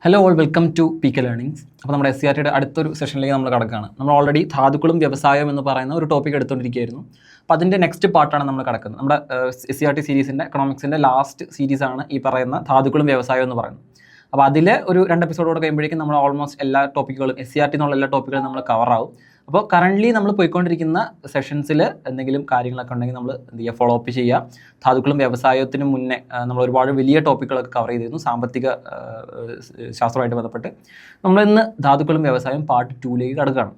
Hello all welcome to P K learnings. അപ്പോൾ നമ്മുടെ SCRT അടുത്തൊരു സെഷനിലേക്ക് നമ്മൾ കിടക്കുകയാണ്. നമ്മൾ ഓൾറെഡി ധാതുക്കളും വ്യവസായം എന്ന് പറയുന്ന ഒരു ടോപ്പിക് എടുത്തുകൊണ്ടിരിക്കുകയായിരുന്നു. അപ്പോൾ അതിൻ്റെ നെക്സ്റ്റ് പാർട്ടാണ് നമ്മൾ കിടക്കുന്നത്. നമ്മുടെ SCRT സീരീസിൻ്റെ എക്കണോമിക്സിൻ്റെ ലാസ്റ്റ് സീരീസാണ് ഈ പറയുന്ന ധാതുക്കളും വ്യവസായം എന്ന് പറയുന്നത്. അപ്പോൾ അതിൽ ഒരു 2 എപ്പിസോഡോട് കഴിയുമ്പോഴേക്കും നമ്മൾ ഓൾമോസ്റ്റ് എല്ലാ ടോപ്പിക്കുകളും SCRT എന്നുള്ള എല്ലാ ടോപ്പിക്കുകളും നമ്മൾ കവറാവും. അപ്പോൾ കറൻ്റ്ലി നമ്മൾ പോയിക്കൊണ്ടിരിക്കുന്ന സെഷൻസിൽ എന്തെങ്കിലും കാര്യങ്ങളൊക്കെ ഉണ്ടെങ്കിൽ നമ്മൾ എന്ത് ചെയ്യുക, ഫോളോ അപ്പ് ചെയ്യുക. ധാതുക്കളും വ്യവസായത്തിന് മുന്നേ നമ്മൾ ഒരുപാട് വലിയ ടോപ്പിക്കുകളൊക്കെ കവർ ചെയ്തിരുന്നു സാമ്പത്തിക ശാസ്ത്രമായിട്ട് ബന്ധപ്പെട്ട്. നമ്മളിന്ന് ധാതുക്കളും വ്യവസായം പാർട്ട് 2ലേക്ക് കടക്കുകയാണ്.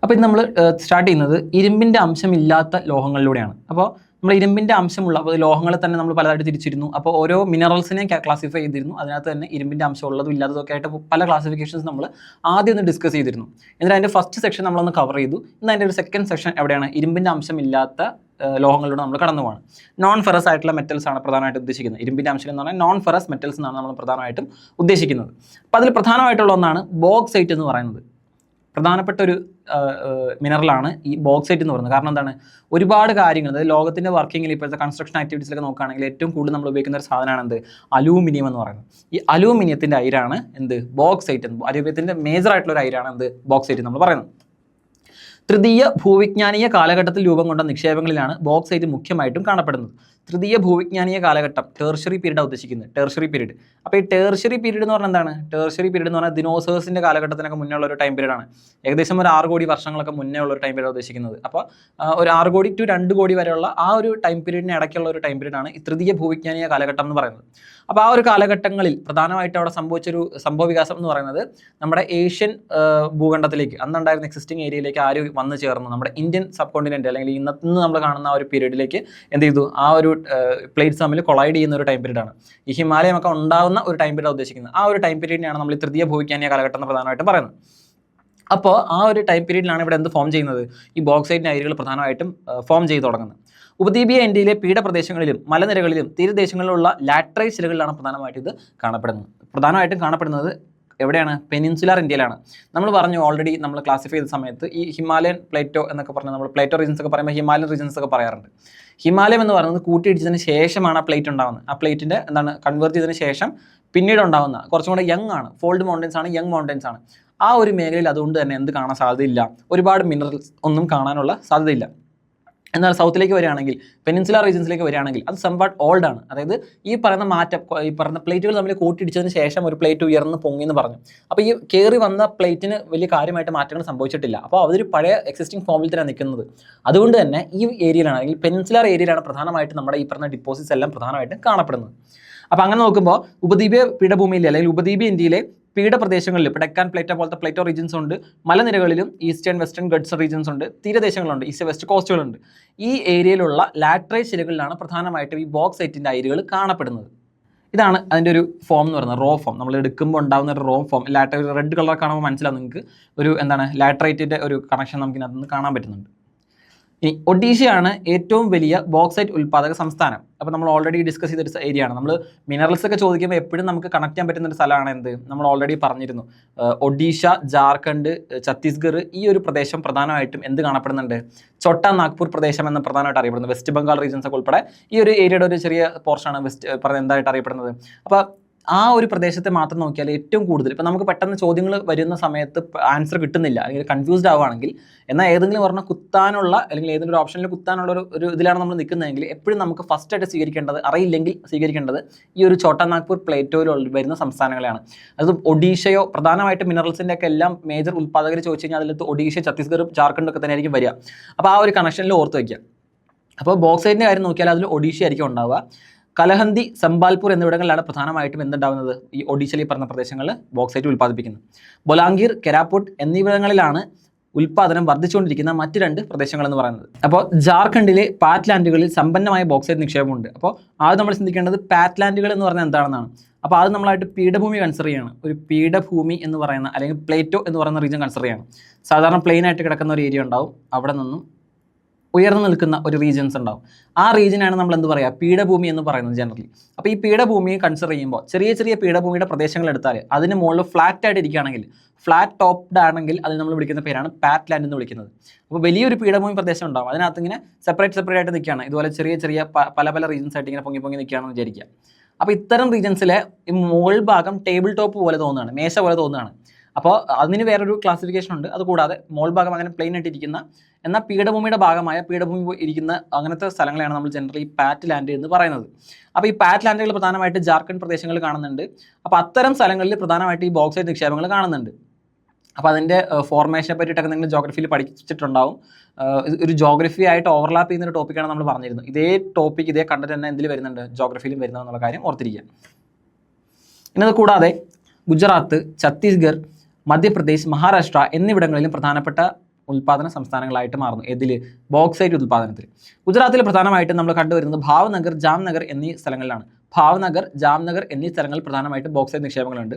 അപ്പോൾ ഇത് നമ്മൾ സ്റ്റാർട്ട് ചെയ്യുന്നത് ഇരുമ്പിൻ്റെ അംശമില്ലാത്ത ലോഹങ്ങളിലൂടെയാണ്. അപ്പോൾ നമ്മൾ ഇരുമ്പിൻ്റെ അംശമുള്ള ലോഹങ്ങളെ തന്നെ നമ്മൾ പലതായിട്ട് തിരിച്ചിരുന്നു. അപ്പോൾ ഓരോ മിനറൽസിനെയും ക്ലാസിഫൈ ചെയ്തിരുന്നു. അതിനകത്ത് തന്നെ ഇരുമ്പിൻ്റെ അംശമുള്ളതും ഇല്ലാത്തതൊക്കെ ആയിട്ട് പല ക്ലാസിഫിക്കേഷൻസ് നമ്മൾ ആദ്യം ഒന്ന് ഡിസ്കസ് ചെയ്തിരുന്നു. എന്നിട്ട് അതിൻ്റെ ഫസ്റ്റ് സെക്ഷൻ നമ്മളൊന്ന് കവർ ചെയ്തു. ഇന്ന് അതിൻ്റെ ഒരു സെക്കൻഡ് സെക്ഷൻ എവിടെയാണ്, ഇരുമ്പിൻ്റെ അംശമില്ലാത്ത ലോഹങ്ങളിലൂടെ നമ്മൾ കടന്നു പോകണം. നോൺ ഫെറസ് ആയിട്ടുള്ള മെറ്റൽസ് ആണ് പ്രധാനമായിട്ട് ഉദ്ദേശിക്കുന്നത്. ഇരുമ്പിൻ്റെ അംശം എന്ന് പറഞ്ഞാൽ നോൺ ഫെറസ് മെറ്റൽസ് എന്നാണ് നമ്മൾ പ്രധാനമായിട്ടും ഉദ്ദേശിക്കുന്നത്. അപ്പോൾ അതിൽ പ്രധാനമായിട്ടുള്ള ഒന്നാണ് ബോക്സൈറ്റ് എന്ന് പറയുന്നത്. പ്രധാനപ്പെട്ട ഒരു മിനറലാണ് ഈ ബോക്സൈറ്റ് എന്ന് പറയുന്നത്. കാരണം എന്താണ്, ഒരുപാട് കാര്യങ്ങൾ, അതായത് ലോകത്തിൻ്റെ വർക്കിങ്ങിൽ ഇപ്പോഴത്തെ കൺസ്ട്രക്ഷൻ ആക്ടിവിറ്റീസിലൊക്കെ നോക്കുകയാണെങ്കിൽ ഏറ്റവും കൂടുതൽ നമ്മൾ ഉപയോഗിക്കുന്ന ഒരു സാധനമാണ് എന്ത്, അലൂമിനിയം എന്ന് പറയുന്നത്. ഈ അലൂമിനിയത്തിൻ്റെ അയിരാണ് എന്ത്, ബോക്സൈറ്റ് എന്ന്. അലൂമിനിയത്തിൻ്റെ മേജർ ആയിട്ടുള്ള ഒരു അയിരാണ് എന്ത്, ബോക്സൈറ്റ് നമ്മൾ പറയുന്നത്. തൃതീയ ഭൂവിജ്ഞാനീയ കാലഘട്ടത്തിൽ രൂപം കൊണ്ട നിക്ഷേപങ്ങളിലാണ് ബോക്സൈറ്റ് മുഖ്യമായിട്ടും കാണപ്പെടുന്നത്. തൃതീയ ഭൂവിജ്ഞാനീയ കാലഘട്ടം, ടേർഷറി പീരീഡാണ് ഉദ്ദേശിക്കുന്നത്, ടേർഷറി പീരീഡ്. അപ്പോൾ ഈ ടേർഷറി പീരീഡ് എന്ന് പറഞ്ഞാൽ എന്താണ്, ടേർഷറി പീരീഡ് എന്ന് പറഞ്ഞാൽ ദിനോസേഴ്സിൻ്റെ കാലഘട്ടത്തിനൊക്കെ മുന്നേ ഉള്ള ഒരു ടൈം പീരീഡാണ്. ഏകദേശം ഒരു 6 കോടി വർഷങ്ങളൊക്കെ മുന്നേ ഉള്ള ഒരു ടൈം പീരീഡ് ഉദ്ദേശിക്കുന്നത്. അപ്പോൾ ഒരു 6 കോടി to 2 കോടി വരെയുള്ള ആ ഒരു ടൈം പീരീഡിന് ഇടയ്ക്കുള്ള ഒരു ടൈം പീരീഡാണ് ഈ തൃതീയ ഭൂവിജ്ഞാനീയ കാലഘട്ടം എന്ന് പറയുന്നത്. അപ്പോൾ ആ ഒരു കാലഘട്ടങ്ങളിൽ പ്രധാനമായിട്ട് അവിടെ സംഭവിച്ചൊരു സംഭവ വികാസം എന്ന് പറയുന്നത് നമ്മുടെ ഏഷ്യൻ ഭൂഖണ്ഡത്തിലേക്ക്, അന്നുണ്ടായിരുന്ന എക്സിസ്റ്റിംഗ് ഏരിയയിലേക്ക് ആര് വന്നു ചേർന്നു, നമ്മുടെ ഇന്ത്യൻ സബ് കോണ്ടിനെൻ്റ് അല്ലെങ്കിൽ ഇന്ന് നമ്മൾ കാണുന്ന ആ ഒരു പീരീഡിലേക്ക് എന്ത് ചെയ്തു, ആ ഒരു പ്ലേറ്റ്സ് തമ്മിൽ കൊളൈഡ് ചെയ്യുന്ന ഒരു ടൈം പീരീഡാണ്. ഈ ഹിമാലയം ഒക്കെ ഉണ്ടാകുന്ന ഒരു ടൈം പീരീഡ് ഉദ്ദേശിക്കുന്നത്. ആ ഒരു ടൈം പീരീഡിനെയാണ് നമ്മൾ ഈ തൃതീയ ഭൂവിജ്ഞാനീയ കാലഘട്ടം എന്ന് പ്രധാനമായിട്ടും പറയുന്നത്. അപ്പോൾ ആ ഒരു ടൈം പീരീഡിലാണ് ഇവിടെ എന്ത് ഫോം ചെയ്യുന്നത്, ഈ ബോക്സൈറ്റിൻ്റെ അയിരുകൾ പ്രധാനമായിട്ടും ഫോം ചെയ്ത് തുടങ്ങുന്നത്. ഉപദ്വീപീയ ഇന്ത്യയിലെ പീഠപ്രദേശങ്ങളിലും മലനിരകളിലും തീരദേശങ്ങളിലുള്ള ലാറ്ററൈറ്റ് ശിലകളിലാണ് പ്രധാനമായിട്ടും ഇത് പ്രധാനമായിട്ടും കാണപ്പെടുന്നത്. എവിടെയാണ്, പെനിൻസുലാർ ഇന്ത്യയിലാണ്. നമ്മൾ പറഞ്ഞു ഓൾറെഡി, നമ്മൾ ക്ലാസിഫൈ ചെയ്ത സമയത്ത് ഈ ഹിമാലയൻ പ്ലേറ്റോ എന്നൊക്കെ പറഞ്ഞാൽ, നമ്മൾ പ്ലേറ്റോ റീജൻസ് ഒക്കെ പറയുമ്പോൾ ഹിമാലയൻ റീജൻസ് ഒക്കെ പറയാറുണ്ട്. ഹിമാലയം എന്ന് പറയുന്നത് കൂട്ടിയിടിച്ചതിന് ശേഷമാണ് ആ പ്ലേറ്റ് ഉണ്ടാകുന്നത്. ആ പ്ലേറ്റിൻ്റെ കൺവേർട്ട് ചെയ്തതിന് ശേഷം പിന്നീട് ഉണ്ടാകുന്ന കുറച്ചും കൂടെ യങ് ആണ്, ഫോൾഡ് മൗണ്ടൻസ് ആണ്, യങ് മൗണ്ടൻസ് ആണ്. ആ ഒരു മേഖലയിൽ അതുകൊണ്ട് തന്നെ എന്ത് കാണാൻ സാധ്യതയില്ല, ഒരുപാട് മിനറൽസ് ഒന്നും കാണാനുള്ള സാധ്യതയില്ല. എന്നാൽ സൗത്തിലേക്ക് വരികയാണെങ്കിൽ, പെനിൻസുലാർ റീജൻസിലേക്ക് വരികയാണെങ്കിൽ അത് സംവാട്ട് ഓൾഡ് ആണ്. അതായത് ഈ പറയുന്ന മാറ്റം, ഈ പറയുന്ന പ്ലേറ്റുകൾ തമ്മിൽ കൂട്ടിയിടിച്ചതിന് ശേഷം ഒരു പ്ലേറ്റ് ഉയർന്ന് പൊങ്ങി എന്ന് പറഞ്ഞു. അപ്പോൾ ഈ കയറി വന്ന പ്ലേറ്റിന് വലിയ കാര്യമായിട്ട് മാറ്റങ്ങൾ സംഭവിച്ചിട്ടില്ല. അപ്പോൾ അതൊരു പഴയ എക്സിസ്റ്റിംഗ് ഫോമിൽ തന്നെ നിൽക്കുന്നത്. അതുകൊണ്ട് തന്നെ ഈ ഏരിയയിലാണ്, അല്ലെങ്കിൽ പെനിൻസുലാർ ഏരിയയിലാണ് പ്രധാനമായിട്ടും നമ്മുടെ ഈ പറഞ്ഞ ഡിപ്പോസിറ്റ്സ് എല്ലാം പ്രധാനമായിട്ടും കാണപ്പെടുന്നത്. അപ്പോൾ അങ്ങനെ നോക്കുമ്പോൾ ഉപദ്വീപീയ പീഠഭൂമിയിലെ അല്ലെങ്കിൽ ഉപദ്വീപീയ ഇന്ത്യയിലെ പീഠപ്രദേശങ്ങളിൽ ഇപ്പോൾ ഡെക്കാൻ പ്ലേറ്റോ പോലത്തെ പ്ലേറ്റോ റീജൻസ് ഉണ്ട്, മലനിരകളിലും ഈസ്റ്റേൺ വെസ്റ്റേൺ ഗഡ്സ് റീജൻസ് ഉണ്ട്, തീരദേശങ്ങളുണ്ട്, ഈസ്റ്റ് വെസ്റ്റ് കോസ്റ്റുകളുണ്ട്. ഈ ഏരിയയിലുള്ള ലാറ്ററൈറ്റ് ശിലകളിലാണ് പ്രധാനമായിട്ടും ഈ ബോക്സൈറ്റിൻ്റെ അയിരുകൾ കാണപ്പെടുന്നത്. ഇതാണ് അതിൻ്റെ ഒരു ഫോം എന്ന് പറയുന്നത്, റോ ഫോം. നമ്മൾ എടുക്കുമ്പോൾ ഉണ്ടാകുന്ന ഒരു റോ ഫോം. റെഡ് കളർ കാണുമ്പോൾ മനസ്സിലാവും നിങ്ങൾക്ക്, ഒരു ലാറ്ററൈറ്റിൻ്റെ ഒരു കണക്ഷൻ നമുക്ക് ഇതിനകത്ത് നിന്ന് കാണാൻ പറ്റുന്നുണ്ട്. ഇനി ഒഡീഷയാണ് ഏറ്റവും വലിയ ബോക്സൈറ്റ് ഉൽപ്പാദക സംസ്ഥാനം. അപ്പോൾ നമ്മൾ ഓൾറെഡി ഡിസ്കസ് ചെയ്തൊരു ഏരിയ ആണ്. നമ്മൾ മിനറൽസ് ഒക്കെ ചോദിക്കുമ്പോൾ എപ്പോഴും നമുക്ക് കണക്ട് ചെയ്യാൻ പറ്റുന്ന ഒരു സ്ഥലമാണ് എന്ത്, നമ്മൾ ഓൾറെഡി പറഞ്ഞിരുന്നു, ഒഡീഷ, ജാർഖണ്ഡ്, ഛത്തീസ്ഗഡ്, ഈ ഒരു പ്രദേശം പ്രധാനമായിട്ടും എന്ത് കാണപ്പെടുന്നുണ്ട്, ഛോട്ടാ നാഗ്പൂർ പ്രദേശം എന്ന് പ്രധാനമായിട്ട് അറിയപ്പെടുന്നത്. വെസ്റ്റ് ബംഗാൾ റീജൻസ് ഒക്കെ ഉൾപ്പെടെ ഈ ഒരു ഏരിയയുടെ ഒരു ചെറിയ പോർഷനാണ് എന്തായിട്ട് അറിയപ്പെടുന്നത്. അപ്പോൾ ആ ഒരു പ്രദേശത്തെ മാത്രം നോക്കിയാൽ ഏറ്റവും കൂടുതൽ, ഇപ്പോൾ നമുക്ക് പെട്ടെന്ന് ചോദ്യങ്ങൾ വരുന്ന സമയത്ത് ആൻസർ കിട്ടുന്നില്ല, അല്ലെങ്കിൽ കൺഫ്യൂസ്ഡ് ആവുകയാണെങ്കിൽ, എന്നാൽ ഏതെങ്കിലും പറഞ്ഞാൽ കുത്താനുള്ള, അല്ലെങ്കിൽ ഏതെങ്കിലും ഒരു ഓപ്ഷനിൽ കുത്താനുള്ള ഒരു ഇതിലാണ് നമ്മൾ നിൽക്കുന്നതെങ്കിൽ എപ്പോഴും നമുക്ക് ഫസ്റ്റ് ആയിട്ട് അറിയില്ലെങ്കിൽ സ്വീകരിക്കേണ്ടത് ഈ ഒരു ഛോട്ടാ നാഗ്പൂർ പ്ലേറ്റോയിൽ വരുന്ന സംസ്ഥാനങ്ങളെയാണ്. അത് ഒഡീഷയോ, പ്രധാനമായിട്ട് മിനറൽസിൻ്റെ ഒക്കെ എല്ലാം മേജർ ഉൽപ്പാദകർ ചോദിച്ചു കഴിഞ്ഞാൽ അതിലത്ത് ഒഡീഷ, ഛത്തീസ്ഗഡ്, ജാർഖണ്ഡ് ഒക്കെ തന്നെ ആയിരിക്കും വരിക. അപ്പോൾ ആ ഒരു കണക്ഷനിൽ ഓർത്ത് വയ്ക്കുക. അപ്പോൾ ബോക്സൈറ്റിൻ്റെ കാര്യം നോക്കിയാൽ അതിൽ ഒഡീഷ ആയിരിക്കും ഉണ്ടാവുക. കലഹന്തി, സംബാൽപൂർ എന്നിവിടങ്ങളിലാണ് പ്രധാനമായിട്ടും എന്തുണ്ടാവുന്നത്, ഈ ഒഡീഷയിൽ പറഞ്ഞ പ്രദേശങ്ങളിൽ ബോക്സൈറ്റ് ഉൽപ്പാദിപ്പിക്കുന്നത്. ബൊലാംഗീർ, കെരാപ്പൂട്ട് എന്നിവിടങ്ങളിലാണ് ഉൽപ്പാദനം വർദ്ധിച്ചുകൊണ്ടിരിക്കുന്ന മറ്റ് 2 പ്രദേശങ്ങൾ എന്ന് പറയുന്നത്. അപ്പോൾ ജാർഖണ്ഡിലെ പാറ്റ്ലാൻഡുകളിൽ സമ്പന്നമായ ബോക്സൈറ്റ് നിക്ഷേപമുണ്ട്. അപ്പോൾ ആദ്യം നമ്മൾ ചിന്തിക്കേണ്ടത് പാറ്റ്ലാൻഡുകൾ എന്ന് പറഞ്ഞാൽ എന്താണെന്നാണ്. അപ്പോൾ അത് നമ്മളായിട്ട് പീഠഭൂമി കൺസിഡർ ചെയ്യാണ്. ഒരു പീഠഭൂമി എന്ന് പറയുന്ന, അല്ലെങ്കിൽ പ്ലേറ്റോ എന്ന് പറയുന്ന റീജിയൻ കൺസിഡർ ചെയ്യാണ്. സാധാരണ പ്ലെയിൻ ആയിട്ട് കിടക്കുന്ന ഒരു ഏരിയ ഉണ്ടാവും, അവിടെ നിന്നും ഉയർന്നു നിൽക്കുന്ന ഒരു റീജിയൻസ് ഉണ്ടാവും. ആ റീജിയനാണ് നമ്മൾ എന്ത് പറയുക, പീഠഭൂമി എന്ന് പറയുന്നത് ജനറലി. അപ്പോൾ ഈ പീഠഭൂമിയെ കൺസിഡർ ചെയ്യുമ്പോൾ ചെറിയ പീഠഭൂമിയുടെ പ്രദേശങ്ങൾ എടുത്താൽ അതിന് മുകളിൽ ഫ്ലാറ്റ് ആയിട്ട് ഇരിക്കുകയാണെങ്കിൽ, ഫ്ലാറ്റ് ടോപ്ഡ് ആണെങ്കിൽ അതിന് നമ്മൾ വിളിക്കുന്ന പേരാണ് പാറ്റ്ലാൻഡ് എന്ന് വിളിക്കുന്നത്. അപ്പോൾ വലിയൊരു പീഠഭൂമി പ്രദേശം ഉണ്ടാവും, അതിനകത്ത് ഇങ്ങനെ സെപ്പറേറ്റ് ആയിട്ട് നിൽക്കുകയാണ്. ഇതുപോലെ ചെറിയ പല റീജൻസ് ആയിട്ട് ഇങ്ങനെ പൊങ്ങി നിൽക്കുകയാണെന്ന് വിചാരിക്കുക. അപ്പോൾ ഇത്തരം റീജൻസിലെ ഈ മുകൾ ഭാഗം ടേബിൾ ടോപ്പ് പോലെ തോന്നുകയാണ്, മേശ പോലെ തോന്നുകയാണ്. അപ്പോൾ അതിന് വേറൊരു ക്ലാസിഫിക്കേഷൻ ഉണ്ട്. അതുകൂടാതെ മുകൾ ഭാഗം അങ്ങനെ പ്ലെയിൻ ആയിട്ടിരിക്കുന്ന എന്നാൽ പീഠഭൂമിയുടെ ഭാഗമായ പീഠഭൂമി ഇരിക്കുന്ന അങ്ങനത്തെ സ്ഥലങ്ങളെയാണ് നമ്മൾ ജനറലി പാറ്റ് ലാൻഡ് എന്ന് പറയുന്നത്. അപ്പോൾ ഈ പാറ്റ് ലാൻഡുകൾ പ്രധാനമായിട്ട് ജാർഖണ്ഡ് പ്രദേശങ്ങളിൽ കാണുന്നുണ്ട്. അപ്പോൾ അത്തരം സ്ഥലങ്ങളിൽ പ്രധാനമായിട്ട് ഈ ബോക്സൈറ്റ് നിക്ഷേപങ്ങൾ കാണുന്നുണ്ട്. അപ്പോൾ അതിൻ്റെ ഫോർമേഷനെ പറ്റിയിട്ടൊക്കെ നിങ്ങൾ ജോഗ്രഫിയിൽ പഠിച്ചിട്ടുണ്ടാവും. ഒരു ജോഗ്രഫി ആയിട്ട് ഓവർലാപ്പ് ചെയ്യുന്ന ഒരു ടോപ്പിക്കാണ് നമ്മൾ പറഞ്ഞിരുന്നത്. ഇതേ ടോപ്പിക് ഇതേ കണ്ടന്റ് തന്നെ എന്തിൽ വരുന്നുണ്ട്, ജോഗ്രഫിയിലും വരുന്നതെന്നുള്ള കാര്യം ഓർത്തിരിക്കുക. ഇന്നത് കൂടാതെ ഗുജറാത്ത്, ഛത്തീസ്ഗഡ്, മധ്യപ്രദേശ്, മഹാരാഷ്ട്ര എന്നിവിടങ്ങളിലും പ്രധാനപ്പെട്ട ഉൽപ്പാദന സംസ്ഥാനങ്ങളായിട്ട് മാറുന്നു. ഇതിൽ ബോക്സൈറ്റ് ഉൽപ്പാദനത്തിൽ ഗുജറാത്തിൽ പ്രധാനമായിട്ടും നമ്മൾ കണ്ടുവരുന്നത് ഭാവ്നഗർ, ജാംനഗർ എന്നീ സ്ഥലങ്ങളിലാണ്. ഭാവ്നഗർ, ജാംനഗർ എന്നീ സ്ഥലങ്ങളിൽ പ്രധാനമായിട്ടും ബോക്സൈറ്റ് നിക്ഷേപങ്ങളുണ്ട്.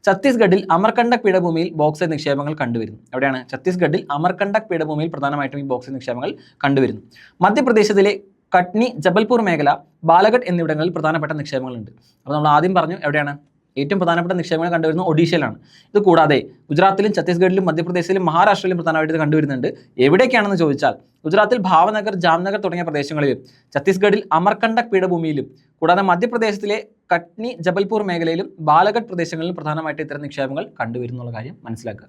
ഛത്തീസ്ഗഡിൽ അമർകണ്ടക് പീഠഭൂമിയിൽ ബോക്സൈറ്റ് നിക്ഷേപങ്ങൾ കണ്ടുവരുന്നു. എവിടെയാണ്? ഛത്തീസ്ഗഡിൽ അമർകണ്ടക് പീഠഭൂമിയിൽ പ്രധാനമായിട്ടും ഈ ബോക്സൈറ്റ് നിക്ഷേപങ്ങൾ കണ്ടുവരുന്നു. മധ്യപ്രദേശിലെ കട്നി, ജബൽപൂർ മേഖല, ബാലഘട്ട് എന്നിവിടങ്ങളിൽ പ്രധാനപ്പെട്ട നിക്ഷേപങ്ങളുണ്ട്. അപ്പോൾ നമ്മൾ ആദ്യം പറഞ്ഞു എവിടെയാണ് ഏറ്റവും പ്രധാനപ്പെട്ട നിക്ഷേപങ്ങൾ കണ്ടുവരുന്നത് ഒഡീഷയിലാണ്. ഇത് കൂടാതെ ഗുജറാത്തിലും ഛത്തീസ്ഗഡിലും മധ്യപ്രദേശിലും മഹാരാഷ്ട്രയിലും പ്രധാനമായിട്ട് ഇത് കണ്ടുവരുന്നുണ്ട്. എവിടേക്കാണെന്ന് ചോദിച്ചാൽ ഗുജറാത്തിൽ ഭാവ്നഗർ, ജാംനഗർ തുടങ്ങിയ പ്രദേശങ്ങളിലും, ഛത്തീസ്ഗഡിൽ അമർകണ്ടക് പീഠഭൂമിയിലും, കൂടാതെ മധ്യപ്രദേശത്തിലെ കട്നി, ജബൽപൂർ മേഖലയിലും ബാലഘട്ട് പ്രദേശങ്ങളിലും പ്രധാനമായിട്ട് ഇത്തരം നിക്ഷേപങ്ങൾ കണ്ടുവരുന്നുള്ള കാര്യം മനസ്സിലാക്കുക.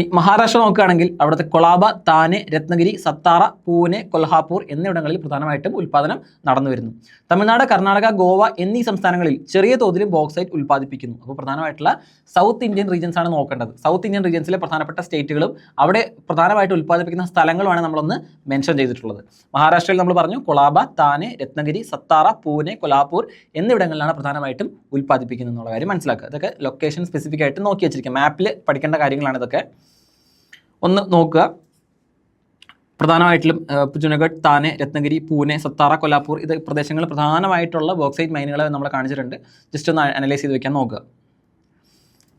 ഈ മഹാരാഷ്ട്ര നോക്കുകയാണെങ്കിൽ അവിടുത്തെ കൊളാബ, താനെ, രത്നഗിരി, സത്താറ, പൂനെ, കൊൽഹാപൂർ എന്നിവിടങ്ങളിൽ പ്രധാനമായിട്ടും ഉൽപ്പാദനം നടന്നു വരുന്നു. തമിഴ്നാട്, കർണാടക, ഗോവ എന്നീ സംസ്ഥാനങ്ങളിൽ ചെറിയ തോതിലും ബോക്സൈറ്റ് ഉൽപ്പാദിപ്പിക്കുന്നു. അപ്പോൾ പ്രധാനമായിട്ടുള്ള സൗത്ത് ഇന്ത്യൻ റീജിയൻസ് ആണ് നോക്കേണ്ടത്. സൗത്ത് ഇന്ത്യൻ റീജിയൻസിലെ പ്രധാനപ്പെട്ട സ്റ്റേറ്റുകളും അവിടെ പ്രധാനമായിട്ട് ഉൽപ്പാദിപ്പിക്കുന്ന സ്ഥലങ്ങളുമാണ് നമ്മളൊന്ന് മെൻഷൻ ചെയ്തിട്ടുള്ളത്. മഹാരാഷ്ട്രയിൽ നമ്മൾ പറഞ്ഞു കൊളാബ, താനെ, രത്നഗിരി, സത്താറ, പൂനെ, കൊൽഹാപൂർ എന്നിവിടങ്ങളിലാണ് പ്രധാനമായിട്ടും ഉൽപ്പാദിപ്പിക്കുന്നത് എന്നുള്ള കാര്യം മനസ്സിലാക്കുക. ഇതൊക്കെ ലൊക്കേഷൻ സ്പെസിഫിക് ആയിട്ട് നോക്കി വെച്ചിരിക്കുക. മാപ്പിൽ പഠിക്കേണ്ട കാര്യങ്ങളാണ് ഇതൊക്കെ. ഒന്ന് നോക്കുക. പ്രധാനമായിട്ടും ജുനഗഡ്, താനെ, രത്നഗിരി, പൂനെ, സത്താറ, കൊല്ലാപൂർ ഇത് പ്രദേശങ്ങൾ പ്രധാനമായിട്ടുള്ള ബോക്സൈറ്റ് മൈനുകൾ നമ്മൾ കാണിച്ചിട്ടുണ്ട്. ജസ്റ്റ് ഒന്ന് അനലൈസ് ചെയ്ത് വെക്കാൻ നോക്കുക.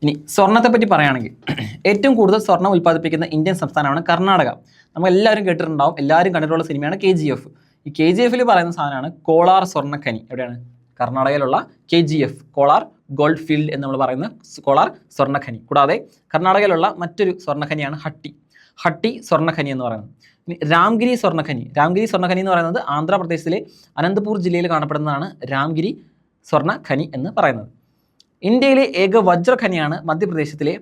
ഇനി സ്വർണ്ണത്തെ പറ്റി പറയുകയാണെങ്കിൽ ഏറ്റവും കൂടുതൽ സ്വർണ്ണം ഉൽപ്പാദിപ്പിക്കുന്ന ഇന്ത്യൻ സംസ്ഥാനമാണ് കർണാടക. നമ്മൾ എല്ലാവരും കേട്ടിട്ടുണ്ടാവും, എല്ലാവരും കണ്ടിട്ടുള്ള സിനിമയാണ് KGF. ഈ KGF പറയുന്ന സാധനമാണ് കോളാർ സ്വർണ്ണഖനി. എവിടെയാണ്? കർണാടകയിലുള്ള KGF, കോളാർ ഗോൾഡ് ഫീൽഡ് എന്ന് നമ്മൾ പറയുന്ന കോളാർ സ്വർണ്ണഖനി. കൂടാതെ കർണാടകയിലുള്ള മറ്റൊരു സ്വർണ്ണഖനിയാണ് ഹട്ടി സ്വർണ്ണഖനി എന്ന് പറയുന്നത്. ഇനി രാംഗിരി സ്വർണ്ണഖനി എന്ന് പറയുന്നത് ആന്ധ്രാപ്രദേശിലെ അനന്തപൂർ ജില്ലയിൽ കാണപ്പെടുന്നതാണ് രാംഗിരി സ്വർണ്ണഖനി എന്ന് പറയുന്നത്. ഇന്ത്യയിലെ ഏക വജ്രഖനിയാണ് മധ്യപ്രദേശിലെ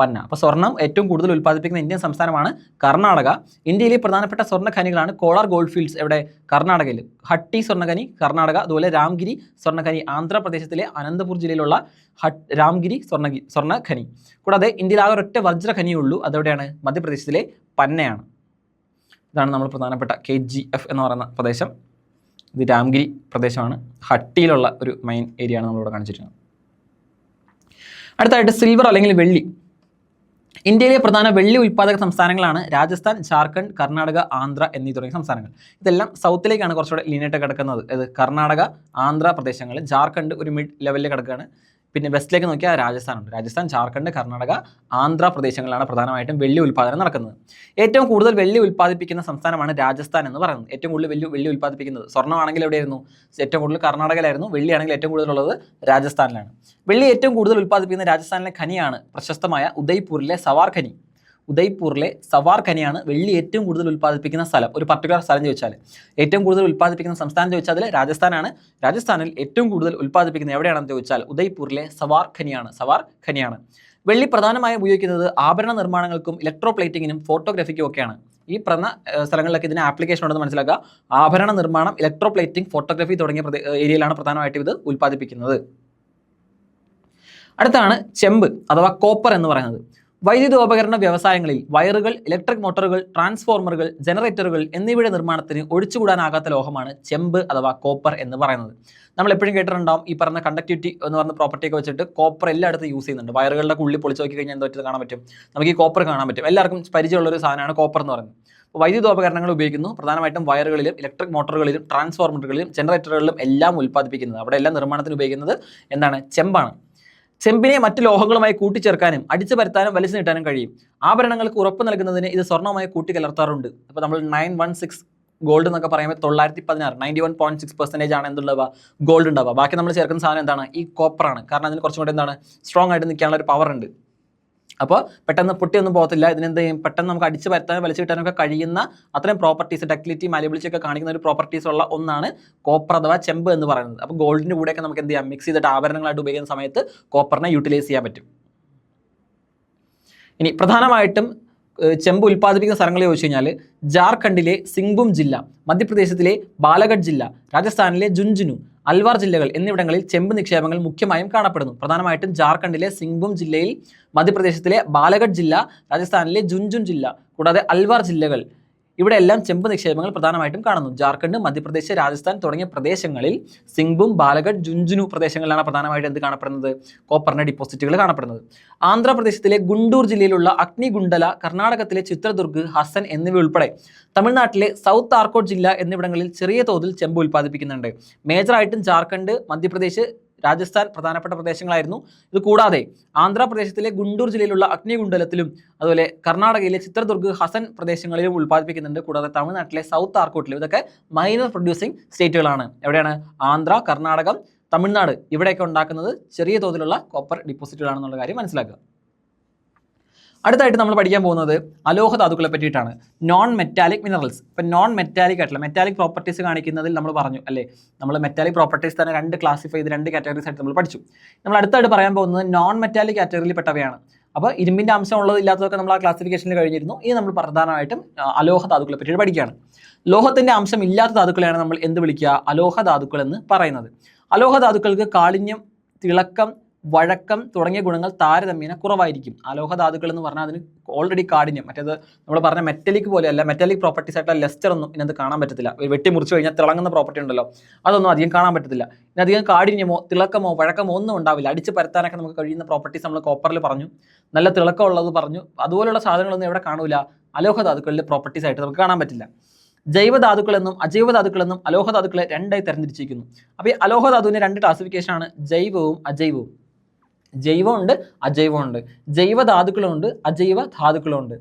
പന്ന. അപ്പോൾ സ്വർണ്ണം ഏറ്റവും കൂടുതൽ ഉൽപ്പാദിപ്പിക്കുന്ന ഇന്ത്യൻ സംസ്ഥാനമാണ് കർണാടക. ഇന്ത്യയിലെ പ്രധാനപ്പെട്ട സ്വർണ്ണഖനികളാണ് കോളാർ ഗോൾഡ് ഫീൽഡ്സ് എവിടെ? കർണാടകയിൽ. ഹട്ടി സ്വർണ്ണഖനി കർണാടക, അതുപോലെ രാംഗിരി സ്വർണ്ണഖനി ആന്ധ്രാപ്രദേശത്തിലെ അനന്തപൂർ ജില്ലയിലുള്ള രാംഗിരി സ്വർണ്ണഖനി. കൂടാതെ ഇന്ത്യയിൽ ആകെ ഒരൊറ്റ വജ്രഖനിയുള്ളൂ, അതെവിടെയാണ്? മധ്യപ്രദേശിലെ പന്നയാണ്. ഇതാണ് നമ്മൾ പ്രധാനപ്പെട്ട KGF എന്ന് പറയുന്ന പ്രദേശം. ഇത് രാംഗിരി പ്രദേശമാണ്. ഹട്ടിയിലുള്ള ഒരു മൈൻ ഏരിയ ആണ് നമ്മളിവിടെ കാണിച്ചിരിക്കുന്നത്. അടുത്തായിട്ട് സിൽവർ അല്ലെങ്കിൽ വെള്ളി. ഇന്ത്യയിലെ പ്രധാന വെള്ളി ഉൽപ്പാദക സംസ്ഥാനങ്ങളാണ് രാജസ്ഥാൻ, ജാർഖണ്ഡ്, കർണാടക, ആന്ധ്ര എന്നീ തുടങ്ങിയ സംസ്ഥാനങ്ങൾ. ഇതെല്ലാം സൗത്തിലേക്കാണ് കുറച്ചുകൂടെ ലീനായിട്ട് കിടക്കുന്നത്. ഇത് കർണാടക, ആന്ധ്ര പ്രദേശങ്ങൾ, ജാർഖണ്ഡ് ഒരു മിഡ് ലെവലിൽ കിടക്കുകയാണ്. പിന്നെ വെസ്റ്റിലേക്ക് നോക്കിയാൽ രാജസ്ഥാനുണ്ട്. രാജസ്ഥാൻ, ജാർഖണ്ഡ്, കർണാടക, ആന്ധ്ര പ്രദേശങ്ങളിലാണ് പ്രധാനമായിട്ടും വെള്ളി ഉൽപ്പാദനം നടക്കുന്നത്. ഏറ്റവും കൂടുതൽ വെള്ളി ഉൽപ്പാദിപ്പിക്കുന്ന സംസ്ഥാനമാണ് രാജസ്ഥാൻ എന്ന് പറയുന്നത്. ഏറ്റവും കൂടുതൽ വെള്ളി ഉൽപ്പാദിപ്പിക്കുന്നത് സ്വർണ്ണമാണെങ്കിൽ എവിടെയായിരുന്നു? ഏറ്റവും കൂടുതൽ കർണാടകയിലായിരുന്നു. വെള്ളിയാണെങ്കിൽ ഏറ്റവും കൂടുതലുള്ളത് രാജസ്ഥാനിലാണ്. വെള്ളി ഏറ്റവും കൂടുതൽ ഉൽപ്പാദിപ്പിക്കുന്ന രാജസ്ഥാനിലെ ഖനിയാണ് പ്രശസ്തമായ ഉദയ്പൂരിലെ സവാർ ഖനിയാണ് വെള്ളി ഏറ്റവും കൂടുതൽ ഉൽപ്പാദിപ്പിക്കുന്ന സ്ഥലം. ഒരു പർട്ടിക്കുലർ സ്ഥലം ചോദിച്ചാൽ ഏറ്റവും കൂടുതൽ ഉൽപ്പാദിപ്പിക്കുന്ന സംസ്ഥാനം ചോദിച്ചാൽ രാജസ്ഥാനാണ്. രാജസ്ഥാനിൽ ഏറ്റവും കൂടുതൽ ഉൽപ്പാദിപ്പിക്കുന്നത് എവിടെയാണെന്ന് ചോദിച്ചാൽ ഉദയ്പൂരിലെ സവാർ ഖനിയാണ്. വെള്ളി പ്രധാനമായും ഉപയോഗിക്കുന്നത് ആഭരണ നിർമ്മാണങ്ങൾക്കും ഇലക്ട്രോപ്ലേറ്റിങ്ങിനും ഫോട്ടോഗ്രാഫിക്കും ഒക്കെയാണ്. ഈ പറഞ്ഞ സ്ഥലങ്ങളിലൊക്കെ ഇതിന് ആപ്ലിക്കേഷൻ ഉണ്ടെന്ന് മനസ്സിലാക്കുക. ആഭരണ നിർമ്മാണം, ഇലക്ട്രോപ്ലേറ്റിംഗ്, ഫോട്ടോഗ്രാഫി തുടങ്ങിയ ഏരിയയിലാണ് പ്രധാനമായിട്ടും ഇത് ഉൽപ്പാദിപ്പിക്കുന്നത്. അടുത്താണ് ചെമ്പ് അഥവാ കോപ്പർ എന്ന് പറയുന്നത്. വൈദ്യുതോപകരണ വ്യവസായങ്ങളിൽ വയറുകൾ, ഇലക്ട്രിക് മോട്ടോറുകൾ, ട്രാൻസ്ഫോർമറുകൾ, ജനറേറ്ററുകൾ എന്നിവയുടെ നിർമ്മാണത്തിന് ഒഴിച്ചുകൂടാനാകാത്ത ലോഹമാണ് ചെമ്പ് അഥവാ കോപ്പർ എന്ന് പറയുന്നത്. നമ്മൾ എപ്പോഴും കേട്ടിട്ടുണ്ടാവും ഈ പറഞ്ഞ കണ്ടക്ടിവിറ്റി എന്ന് പറഞ്ഞ പ്രോപ്പർട്ടിയൊക്കെ വെച്ചിട്ട് കോപ്പർ എല്ലായിടത്തും യൂസ് ചെയ്യുന്നുണ്ട്. വയറുകളുടെ ഉള്ളിൽ പൊളിച്ച് നോക്കി കഴിഞ്ഞാൽ എന്താ കാണാൻ പറ്റും? നമുക്ക് ഈ കോപ്പർ കാണാൻ പറ്റും. എല്ലാവർക്കും പരിചയമുള്ളൊരു സാധനമാണ് കോപ്പർ എന്ന് പറയുന്നത്. അപ്പോൾ വൈദ്യുതോപകരണങ്ങൾ ഉപയോഗിക്കുന്നു. പ്രധാനമായിട്ടും വയറുകളിലും ഇലക്ട്രിക് മോട്ടോറുകളിലും ട്രാൻസ്ഫോർമറുകളിലും ജനറേറ്ററുകളിലും എല്ലാം ഉൽപ്പാദിപ്പിക്കുന്നത്, അവിടെ എല്ലാം നിർമ്മാണത്തിന് ഉപയോഗിക്കുന്നത് എന്താണ്? ചെമ്പാണ്. ചെമ്പിനെ മറ്റു ലോഹങ്ങളുമായി കൂട്ടിച്ചേർക്കാനും അടിച്ചു പരത്താനും വലിച്ചു നീട്ടാനും കഴിയും. ആഭരണങ്ങൾക്ക് ഉറപ്പ് നൽകുന്നതിന് ഇത് സ്വർണ്ണവുമായി കൂട്ടിക്കലർത്താറുണ്ട്. അപ്പോൾ നമ്മൾ 916 ഗോൾഡ് എന്നൊക്കെ പറയുമ്പോൾ 916 91.6% ആണ് എന്തുണ്ടാവുക? ഗോൾഡ് ഉണ്ടാവുക. ബാക്കി നമ്മൾ ചേർക്കുന്ന സാധനം എന്താണ്? ഈ കോപ്പറാണ്. കാരണം അതിന് കുറച്ചും കൂടി എന്താണ്? സ്ട്രോങ് ആയിട്ട് നിൽക്കാനുള്ള ഒരു പവർ ഉണ്ട്. അപ്പോൾ പെട്ടെന്ന് പൊട്ടിയൊന്നും പോകത്തില്ല. ഇതിനെന്ത് ചെയ്യും, പെട്ടെന്ന് നമുക്ക് അടിച്ച് പരത്താനും വലിച്ചു കിട്ടാനൊക്കെ കഴിയുന്ന അത്രയും പ്രോപ്പർട്ടീസ്, ഡക്റ്റിലിറ്റി, മാലിബിലിറ്റി ഒക്കെ കാണിക്കുന്ന ഒരു പ്രോപ്പർട്ടീസ് ഉള്ള ഒന്നാണ് കോപ്പർ അഥവാ ചെമ്പ് എന്ന് പറയുന്നത്. അപ്പോൾ ഗോൾഡിൻ്റെ കൂടെയൊക്കെ നമുക്ക് എന്ത് ചെയ്യാം, മിക്സ് ചെയ്തിട്ട് ആഭരണങ്ങളായിട്ട് ഉപയോഗിക്കുന്ന സമയത്ത് കോപ്പറിനെ യൂട്ടിലൈസ് ചെയ്യാൻ പറ്റും. ഇനി പ്രധാനമായിട്ടും ചെമ്പ് ഉൽപ്പാദിപ്പിക്കുന്ന സ്ഥലങ്ങൾ ചോദിച്ചു കഴിഞ്ഞാൽ ജാർഖണ്ഡിലെ സിംഗ്ഭൂം ജില്ല, മധ്യപ്രദേശത്തിലെ ബാലഗഡ് ജില്ല, രാജസ്ഥാനിലെ ജുൻജുനു, അൽവാർ ജില്ലകൾ എന്നിവിടങ്ങളിൽ ചെമ്പ് നിക്ഷേപങ്ങൾ മുഖ്യമായും കാണപ്പെടുന്നു. പ്രധാനമായിട്ടും ജാർഖണ്ഡിലെ സിംഗ്ഭൂം ജില്ലയിൽ, മധ്യപ്രദേശത്തിലെ ബാലഗഡ് ജില്ല, രാജസ്ഥാനിലെ ജുൻജുൻ ജില്ല, കൂടാതെ അൽവാർ ജില്ലകൾ, ഇവിടെ എല്ലാം ചെമ്പ് നിക്ഷേപങ്ങൾ പ്രധാനമായിട്ടും കാണുന്നു. ജാർഖണ്ഡ്, മധ്യപ്രദേശ്, രാജസ്ഥാൻ തുടങ്ങിയ പ്രദേശങ്ങളിൽ സിംഗ്ഭൂം, ബാലഗഡ്, ജുൻജുനു പ്രദേശങ്ങളിലാണ് പ്രധാനമായിട്ടും എന്ത് കാണപ്പെടുന്നത്, കോപ്പറിന്റെ ഡിപ്പോസിറ്റുകൾ കാണപ്പെടുന്നത്. ആന്ധ്രാപ്രദേശത്തിലെ ഗുണ്ടൂർ ജില്ലയിലുള്ള അഗ്നിഗുണ്ടല, കർണാടകത്തിലെ ചിത്രദുർഗ്, ഹസൻ എന്നിവ ഉൾപ്പെടെ തമിഴ്നാട്ടിലെ സൗത്ത് ആർക്കോട്ട് ജില്ല എന്നിവിടങ്ങളിൽ ചെറിയ തോതിൽ ചെമ്പ് ഉൽപ്പാദിപ്പിക്കുന്നുണ്ട്. മേജറായിട്ടും ജാർഖണ്ഡ്, മധ്യപ്രദേശ്, രാജസ്ഥാൻ പ്രധാനപ്പെട്ട പ്രദേശങ്ങളായിരുന്നു. ഇത് കൂടാതെ ആന്ധ്രാപ്രദേശത്തിലെ ഗുണ്ടൂർ ജില്ലയിലുള്ള അഗ്നിഗുണ്ടലത്തിലും അതുപോലെ കർണാടകയിലെ ചിത്രദുർഗ്, ഹസൻ പ്രദേശങ്ങളിലും ഉൽപ്പാദിപ്പിക്കുന്നുണ്ട്. കൂടാതെ തമിഴ്നാട്ടിലെ സൗത്ത് ആർക്കോട്ടിലും. ഇതൊക്കെ മൈനർ പ്രൊഡ്യൂസിങ് സ്റ്റേറ്റുകളാണ്. എവിടെയാണ്? ആന്ധ്ര, കർണാടകം, തമിഴ്നാട് ഇവിടെയൊക്കെ ഉണ്ടാക്കുന്നത് ചെറിയ തോതിലുള്ള കോപ്പർ ഡിപ്പോസിറ്റുകളാണെന്നുള്ള കാര്യം മനസ്സിലാക്കുക. അടുത്തായിട്ട് നമ്മൾ പഠിക്കാൻ പോകുന്നത് അലോഹ ധാതുക്കളെ പറ്റിയിട്ടാണ്. Non metallic minerals. ഇപ്പം നോൺ മെറ്റാലിക് ആയിട്ടുള്ള മെറ്റാലിക് പ്രോപ്പർട്ടീസ് കാണിക്കുന്നതിൽ നമ്മൾ പറഞ്ഞു അല്ലേ, നമ്മൾ മെറ്റാലിക് പ്രോപ്പർട്ടീസ് തന്നെ കാറ്റഗറീസ് ആയിട്ട് നമ്മൾ പഠിച്ചു. നമ്മൾ അടുത്തായിട്ട് പറയാൻ പോകുന്നത് നോൺ മെറ്റാലിക് കാറ്റഗറിയിൽ പെട്ടവയാണ്. അപ്പോൾ ഇരുമ്പിൻ്റെ അംശം ഉള്ളത് ഇല്ലാത്തതൊക്കെ നമ്മൾ ആ ക്ലാസിഫിക്കേഷനിൽ കഴിഞ്ഞിരുന്നു. ഇനി നമ്മൾ പ്രധാനമായിട്ടും അലോഹ ധാതുക്കളെ പറ്റിയിട്ട് പഠിക്കുകയാണ്. ലോഹത്തിൻ്റെ അംശം ഇല്ലാത്ത ധാതുക്കളെയാണ് നമ്മൾ എന്ത് വിളിക്കുക, അലോഹ ധാതുക്കൾ എന്ന് പറയുന്നത്. അലോഹ ധാതുക്കൾക്ക് കാഠിന്യം, തിളക്കം, വഴക്കം തുടങ്ങിയ ഗുണങ്ങൾ താരതമ്യേന കുറവായിരിക്കും. അലോഹ ധാതുക്കൾ എന്ന് പറഞ്ഞാൽ അതിന് ഓൾറെഡി കാഠിന്യം, മറ്റേത് നമ്മൾ പറഞ്ഞ മെറ്റലിക് പോലെയല്ല, മെറ്റലിക് പ്രോപ്പർട്ടീസ് ആയിട്ടുള്ള ലെസ്റ്റർ ഒന്നും ഇതിനകത്ത് കാണാൻ പറ്റത്തില്ല. വെട്ടി മുറിച്ച് കഴിഞ്ഞാൽ തിളങ്ങുന്ന പ്രോപ്പർട്ടി ഉണ്ടല്ലോ, അതൊന്നും അധികം കാണാൻ പറ്റത്തില്ല. ഇനി അധികം കാഠിന്യമോ തിളക്കമോ വഴക്കമോ ഒന്നും ഉണ്ടാവില്ല. അടിച്ച് പരത്താനൊക്കെ നമുക്ക് കഴിയുന്ന പ്രോപ്പർട്ടീസ് നമ്മൾ കോപ്പറിൽ പറഞ്ഞു, നല്ല തിളക്കമുള്ളത് പറഞ്ഞു. അതുപോലുള്ള സാധനങ്ങളൊന്നും എവിടെ കാണൂല, അലോഹ ധാതുക്കളിലെ പ്രോപ്പർട്ടീസ് ആയിട്ട് നമുക്ക് കാണാൻ പറ്റില്ല. ജൈവധാതുക്കളെന്നും അജൈവധാതുക്കളെന്നും അലോഹ ധാതുക്കളെ രണ്ടായി തരംതിരിച്ചിരിക്കുന്നു. അപ്പോൾ ഈ അലോഹ ധാതുവിൻ്റെ രണ്ട് ക്ലാസിഫിക്കേഷനാണ്, ജൈവവും അജൈവവും. ജൈവമുണ്ട്, അജൈവമുണ്ട്. ജൈവധാതുക്കളുണ്ട്, അജൈവ ധാതുക്കളുണ്ട്.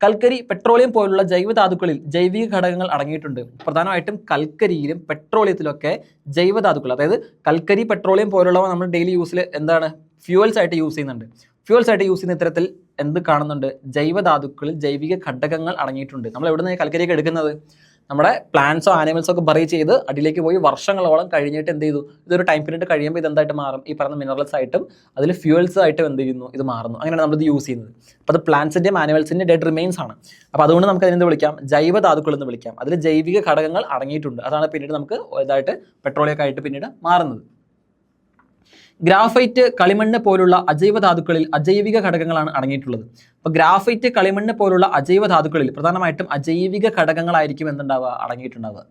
കൽക്കരി, പെട്രോളിയം പോലുള്ള ജൈവധാതുക്കളിൽ ജൈവിക ഘടകങ്ങൾ അടങ്ങിയിട്ടുണ്ട്. പ്രധാനമായിട്ടും കൽക്കരിയിലും പെട്രോളിയത്തിലൊക്കെ ജൈവധാതുക്കൾ, അതായത് കൽക്കരി, പെട്രോളിയം പോലുള്ളവ നമ്മൾ ഡെയിലി യൂസിൽ എന്താണ് ഫ്യൂവൽസ് ആയിട്ട് യൂസ് ചെയ്യുന്നുണ്ട്. ഫ്യൂവൽസ് ആയിട്ട് യൂസ് ചെയ്യുന്ന ഇത്തരത്തിൽ എന്ത് കാണുന്നുണ്ട്, ജൈവധാതുക്കളിൽ ജൈവിക ഘടകങ്ങൾ അടങ്ങിയിട്ടുണ്ട്. നമ്മൾ എവിടെ നിന്ന് കൽക്കരിയൊക്കെ എടുക്കുന്നത്, നമ്മുടെ പ്ലാന്റ്സോ ആനിമൽസോ ഒക്കെ ബറി ചെയ്ത് അടിയിലേക്ക് പോയി വർഷങ്ങളോളം കഴിഞ്ഞിട്ട് എന്ത് ചെയ്തു, ഇതൊരു ടൈം പീരീഡ് കഴിയുമ്പോൾ ഇതെന്തായിട്ട് മാറും, ഈ പറഞ്ഞ മിനറൽസ് ആയിട്ടും അതിൽ ഫ്യൂവൽസ് ആയിട്ടും എന്ത് ചെയ്യുന്നു, ഇത് മാറുന്നു. അങ്ങനെയാണ് നമ്മളിത് യൂസ് ചെയ്യുന്നത്. അപ്പോൾ അത് പ്ലാന്റ്സിൻ്റെയും ആനിമൽസിൻ്റെയും ഡെഡ് റിമെയിൻസ് ആണ്. അപ്പോൾ അതുകൊണ്ട് നമുക്ക് അതിനെന്ത് വിളിക്കാം, ജൈവധാതുക്കൾ എന്ന് വിളിക്കാം. അതിൽ ജൈവിക ഘടകങ്ങൾ അടങ്ങിയിട്ടുണ്ട്. അതാണ് പിന്നീട് നമുക്ക് ഇതായിട്ട് പെട്രോളിയൊക്കെ ആയിട്ട് പിന്നീട് മാറുന്നത്. ഗ്രാഫൈറ്റ്, കളിമണ്ണ് പോലുള്ള അജൈവ ധാതുക്കളിൽ അജൈവിക ഘടകങ്ങളാണ് അടങ്ങിയിട്ടുള്ളത്. അപ്പോൾ ഗ്രാഫൈറ്റ്, കളിമണ്ണ് പോലുള്ള അജൈവ ധാതുക്കളിൽ പ്രധാനമായിട്ടും അജൈവിക ഘടകങ്ങളായിരിക്കും എന്തുണ്ടാവുക, അടങ്ങിയിട്ടുണ്ടാവുക.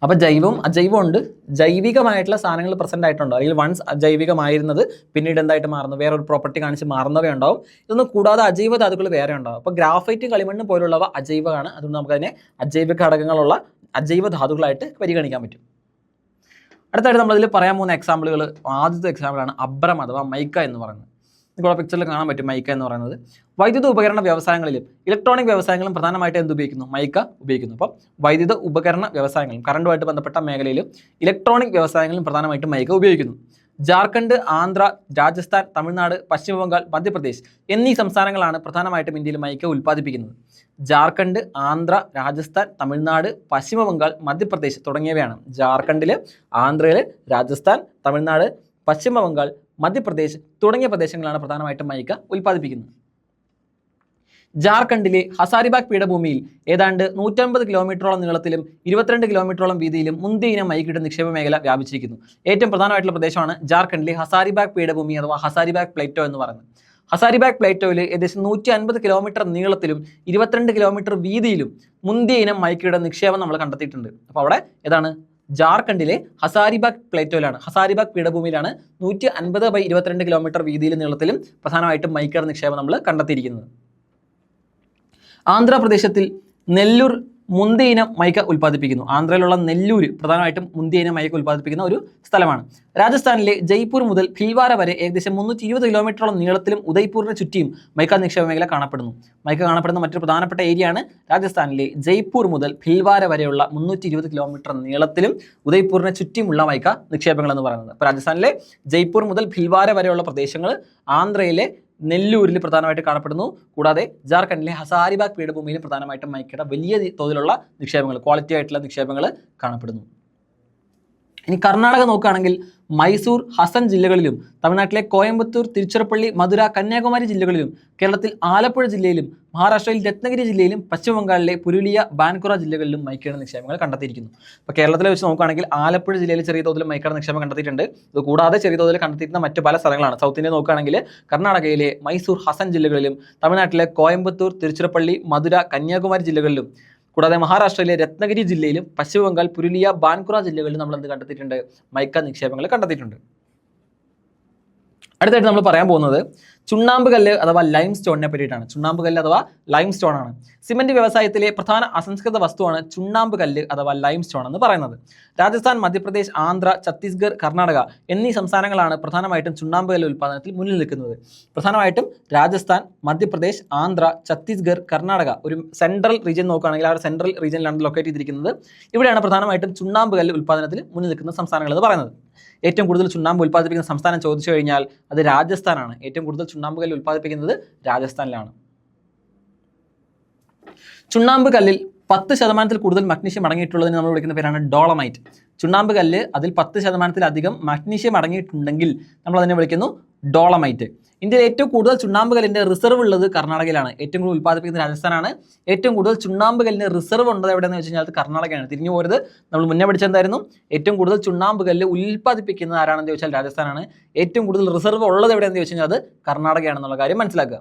അപ്പോൾ ജൈവവും അജൈവവും ഉണ്ട്. ജൈവികമായിട്ടുള്ള സാധനങ്ങൾ പ്രസന്റ് ആയിട്ടുണ്ടോ, അല്ലെങ്കിൽ വൺസ് അജൈവികമായിരുന്നത് പിന്നീട് എന്തായിട്ട് മാറുന്നു, വേറൊരു പ്രോപ്പർട്ടി കാണിച്ച് മാറുന്നവയുണ്ടാവും. ഇതൊന്നും കൂടാതെ അജൈവ ധാതുക്കൾ വേറെ ഉണ്ടാവും. അപ്പോൾ ഗ്രാഫൈറ്റ്, കളിമണ്ണ് പോലുള്ളവ അജൈവമാണ്. അതുകൊണ്ട് നമുക്കതിനെ അജൈവ ഘടകങ്ങളുള്ള അജൈവ ധാതുക്കളായിട്ട് പരിഗണിക്കാൻ പറ്റും. അടുത്തായിട്ട് നമ്മളിതിൽ പറയാൻ പോകുന്ന എക്സാമ്പിളുകൾ, ആദ്യത്തെ എക്സാമ്പിളാണ് അബ്രം അഥവാ മൈക്ക എന്ന് പറയുന്നത്. നിങ്ങളുടെ പിക്ചറിൽ കാണാൻ പറ്റും മൈക്ക എന്ന് പറയുന്നത്. വൈദ്യുത ഉപകരണ വ്യവസായങ്ങളിലും ഇലക്ട്രോണിക് വ്യവസായങ്ങളും പ്രധാനമായിട്ട് എന്ത് ഉപയോഗിക്കുന്നു, മൈക്ക ഉപയോഗിക്കുന്നു. അപ്പം വൈദ്യുത ഉപകരണ വ്യവസായങ്ങളും കറണ്ടുമായിട്ട് ബന്ധപ്പെട്ട മേഖലയിലും ഇലക്ട്രോണിക് വ്യവസായങ്ങളിലും പ്രധാനമായിട്ടും മൈക്ക ഉപയോഗിക്കുന്നു. ജാർഖണ്ഡ്, ആന്ധ്ര, രാജസ്ഥാൻ, തമിഴ്നാട്, പശ്ചിമ ബംഗാൾ, മധ്യപ്രദേശ് എന്നീ സംസ്ഥാനങ്ങളാണ് പ്രധാനമായിട്ടും ഇന്ത്യയിൽ മൈക്ക ഉൽപ്പാദിപ്പിക്കുന്നത്. ജാർഖണ്ഡ്, ആന്ധ്ര, രാജസ്ഥാൻ, തമിഴ്നാട്, പശ്ചിമ ബംഗാൾ, മധ്യപ്രദേശ് തുടങ്ങിയവയാണ്. ജാർഖണ്ഡിൽ, ആന്ധ്രയിൽ, രാജസ്ഥാൻ, തമിഴ്നാട്, പശ്ചിമ ബംഗാൾ, മധ്യപ്രദേശ് തുടങ്ങിയ പ്രദേശങ്ങളാണ് പ്രധാനമായിട്ടും മൈക്ക ഉൽപ്പാദിപ്പിക്കുന്നത്. ജാർഖണ്ഡിലെ ഹസാരിബാഗ് പീഠഭൂമിയിൽ ഏതാണ്ട് 150 കിലോമീറ്ററോളം നീളത്തിലും 22 കിലോമീറ്ററോളം വീതിയിലും മുന്തിയ ഇനം മൈക്കയുടെ നിക്ഷേപ മേഖല വ്യാപിച്ചിരിക്കുന്നു. ഏറ്റവും പ്രധാനമായിട്ടുള്ള പ്രദേശമാണ് ജാർഖണ്ഡിലെ ഹസാരിബാഗ് പീഠഭൂമി അഥവാ ഹസാരിബാഗ് പ്ലേറ്റോ എന്ന് പറയുന്നത്. ഹസാരിബാഗ് പ്ലേറ്റോയിൽ ഏകദേശം 150 കിലോമീറ്റർ നീളത്തിലും 22 കിലോമീറ്റർ വീതിയിലും മുന്തിയ ഇനം മൈക്കയുടെ നിക്ഷേപം നമ്മൾ കണ്ടെത്തിയിട്ടുണ്ട്. അപ്പോൾ അവിടെ ഏതാണ്, ജാർഖണ്ഡിലെ ഹസാരിബാഗ് പ്ലേറ്റോയിലാണ്, ഹസാരിബാഗ് പീഠഭൂമിയിലാണ് 150/22 കിലോമീറ്റർ വീതിയിലും നീളത്തിലും പ്രധാനമായിട്ടും മൈക്കയുടെ നിക്ഷേപം നമ്മൾ കണ്ടെത്തിയിരിക്കുന്നത്. ആന്ധ്രാപ്രദേശത്തിൽ നെല്ലൂർ മുന്തിയ ഇനം മൈക്ക ഉൽപ്പാദിപ്പിക്കുന്നു. ആന്ധ്രയിലുള്ള നെല്ലൂർ പ്രധാനമായിട്ടും മുന്തിയ ഇനം മൈക്ക ഉൽപ്പാദിപ്പിക്കുന്ന ഒരു സ്ഥലമാണ്. രാജസ്ഥാനിലെ ജയ്പൂർ മുതൽ ഭിൽവാര വരെ ഏകദേശം 320 കിലോമീറ്ററോളം നീളത്തിലും ഉദയ്പൂരിന് ചുറ്റിയും മൈക്ക നിക്ഷേപ മേഖല കാണപ്പെടുന്നു. മൈക്ക കാണപ്പെടുന്ന മറ്റൊരു പ്രധാനപ്പെട്ട ഏരിയയാണ് രാജസ്ഥാനിലെ ജയ്പൂർ മുതൽ ഭിൽവാര വരെയുള്ള 320 കിലോമീറ്റർ നീളത്തിലും ഉദയ്പൂരിന് ചുറ്റിയുമുള്ള മൈക്ക നിക്ഷേപങ്ങൾ എന്ന് പറയുന്നത്. അപ്പോൾ രാജസ്ഥാനിലെ ജയ്പൂർ മുതൽ ഭിൽവാര വരെയുള്ള പ്രദേശങ്ങൾ, ആന്ധ്രയിലെ നെല്ലൂരിൽ പ്രധാനമായിട്ട് കാണപ്പെടുന്നു. കൂടാതെ ജാർഖണ്ഡിലെ ഹസാരിബാഗ് പീഠഭൂമിയിൽ പ്രധാനമായിട്ടും മൈക്കയുടെ വലിയ തോതിലുള്ള നിക്ഷേപങ്ങൾ, ക്വാളിറ്റി ആയിട്ടുള്ള നിക്ഷേപങ്ങൾ കാണപ്പെടുന്നു. ഇനി കർണാടക നോക്കുകയാണെങ്കിൽ മൈസൂർ, ഹസൻ ജില്ലകളിലും തമിഴ്നാട്ടിലെ കോയമ്പത്തൂർ, തിരുച്ചിറപ്പള്ളി, മധുര, കന്യാകുമാരി ജില്ലകളിലും കേരളത്തിൽ ആലപ്പുഴ ജില്ലയിലും മഹാരാഷ്ട്രയിൽ രത്നഗിരി ജില്ലയിലും പശ്ചിമ ബംഗാളിലെ പുരുലിയ, ബാൻകുറ ജില്ലകളിലും മൈക്കയുടെ നിക്ഷേപങ്ങൾ കണ്ടെത്തിയിരിക്കുന്നു. അപ്പോൾ കേരളത്തിലെ വെച്ച് നോക്കുകയാണെങ്കിൽ ആലപ്പുഴ ജില്ലയിൽ ചെറിയ തോതിൽ മൈക്കയുടെ നിക്ഷേപം കണ്ടെത്തിയിട്ടുണ്ട്. ഇത് കൂടാതെ ചെറിയ തോതിൽ കണ്ടെത്തിയിരുന്ന മറ്റ് പല സ്ഥലങ്ങളാണ്. സൗത്ത് ഇന്ത്യ നോക്കുകയാണെങ്കിൽ കർണാടകയിലെ മൈസൂർ, ഹസൻ ജില്ലകളിലും തമിഴ്നാട്ടിലെ കോയമ്പത്തൂർ, തിരുച്ചിറപ്പള്ളി, മധുര, കന്യാകുമാരി ജില്ലകളിലും കൂടാതെ മഹാരാഷ്ട്രയിലെ രത്നഗിരി ജില്ലയിലും പശ്ചിമ ബംഗാൾ, പുരുലിയ, ബാൻകുറ ജില്ലകളിലും നമ്മൾ എന്ത് കണ്ടെത്തിയിട്ടുണ്ട്? മൈക്ക നിക്ഷേപങ്ങൾ കണ്ടെത്തിയിട്ടുണ്ട്. അടുത്തായിട്ട് നമ്മൾ പറയാൻ പോകുന്നത് ചുണ്ണാമ്പ് കല്ല് അഥവാ ലൈം സ്റ്റോണിനെ പറ്റിയിട്ടാണ്. ചുണ്ണാമ്പ് കല്ല് അഥവാ ലൈം സ്റ്റോൺ ആണ്. സിമന്റ് വ്യവസായത്തിലെ പ്രധാന അസംസ്കൃത വസ്തുവാണ് ചുണ്ണാമ്പ് കല്ല് അഥവാ ലൈം സ്റ്റോൺ എന്ന് പറയുന്നത്. രാജസ്ഥാൻ, മധ്യപ്രദേശ്, ആന്ധ്ര, ഛത്തീസ്ഗഡ്, കർണാടക എന്നീ സംസ്ഥാനങ്ങളാണ് പ്രധാനമായിട്ടും ചുണ്ണാമ്പ് കല്ല് ഉൽപ്പാദനത്തിൽ മുന്നിൽ നിൽക്കുന്നത്. പ്രധാനമായിട്ടും രാജസ്ഥാൻ, മധ്യപ്രദേശ്, ആന്ധ്ര, ഛത്തീസ്ഗഡ്, കർണാടക ഒരു സെൻട്രൽ റീജിയൻ നോക്കുകയാണെങ്കിൽ ആ ഒരു സെൻട്രൽ റീജിയനിലാണ് ലൊക്കേറ്റ് ചെയ്തിരിക്കുന്നത്. ഇവിടെയാണ് പ്രധാനമായിട്ടും ചുണ്ണാമ്പ് കല്ല് ഉൽപ്പാദനത്തിൽ മുന്നിൽ നിൽക്കുന്ന സംസ്ഥാനങ്ങൾ എന്ന് പറയുന്നത്. ഏറ്റവും കൂടുതൽ ചുണ്ണാമ്പ് ഉൽപ്പാദിപ്പിക്കുന്ന സംസ്ഥാനം ചോദിച്ചു കഴിഞ്ഞാൽ അത് രാജസ്ഥാനാണ്. ഏറ്റവും കൂടുതൽ ചുണ്ണാമ്പ് കല്ല് ഉൽപ്പാദിപ്പിക്കുന്നത് രാജസ്ഥാനിലാണ്. ചുണ്ണാമ്പ് കല്ലിൽ 10% കൂടുതൽ മഗ്നീഷ്യം അടങ്ങിയിട്ടുള്ളതിന് നമ്മൾ വിളിക്കുന്ന പേരാണ് ഡോളമൈറ്റ്. ചുണ്ണാമ്പ് കല്ല് അതിൽ 10%-ലധികം മഗ്നീഷ്യം അടങ്ങിയിട്ടുണ്ടെങ്കിൽ നമ്മൾ അതിനെ വിളിക്കുന്നു ഡോളമൈറ്റ്. ഇന്ത്യയിൽ ഏറ്റവും കൂടുതൽ ചുണ്ണാമ്പ് കല്ലിന്റെ റിസർവ് ഉള്ളത് കർണാടകയിലാണ്. ഏറ്റവും കൂടുതൽ ഉൽപ്പാദിപ്പിക്കുന്ന രാജസ്ഥാനാണ്. ഏറ്റവും കൂടുതൽ ചുണ്ണാമ്പ് കല്ലിന്റെ റിസർവ് ഉള്ളത് എവിടെയെന്ന് വെച്ച് കഴിഞ്ഞാൽ അത് കർണാടകയാണ്. തിരിഞ്ഞു പോരുത്. നമ്മൾ മുന്നേ പഠിച്ചെന്തായിരുന്നു? ഏറ്റവും കൂടുതൽ ചുണ്ണാമ്പ് കല്ല് ഉൽപ്പാദിപ്പിക്കുന്നത് ആരാണെന്ന് ചോദിച്ചാൽ രാജസ്ഥാനാണ്. ഏറ്റവും കൂടുതൽ റിസർവ് ഉള്ളത് എവിടെയെന്ന് ചോദിച്ചു കഴിഞ്ഞാൽ അത് കർണാടകയാണെന്നുള്ള കാര്യം മനസ്സിലാക്കുക.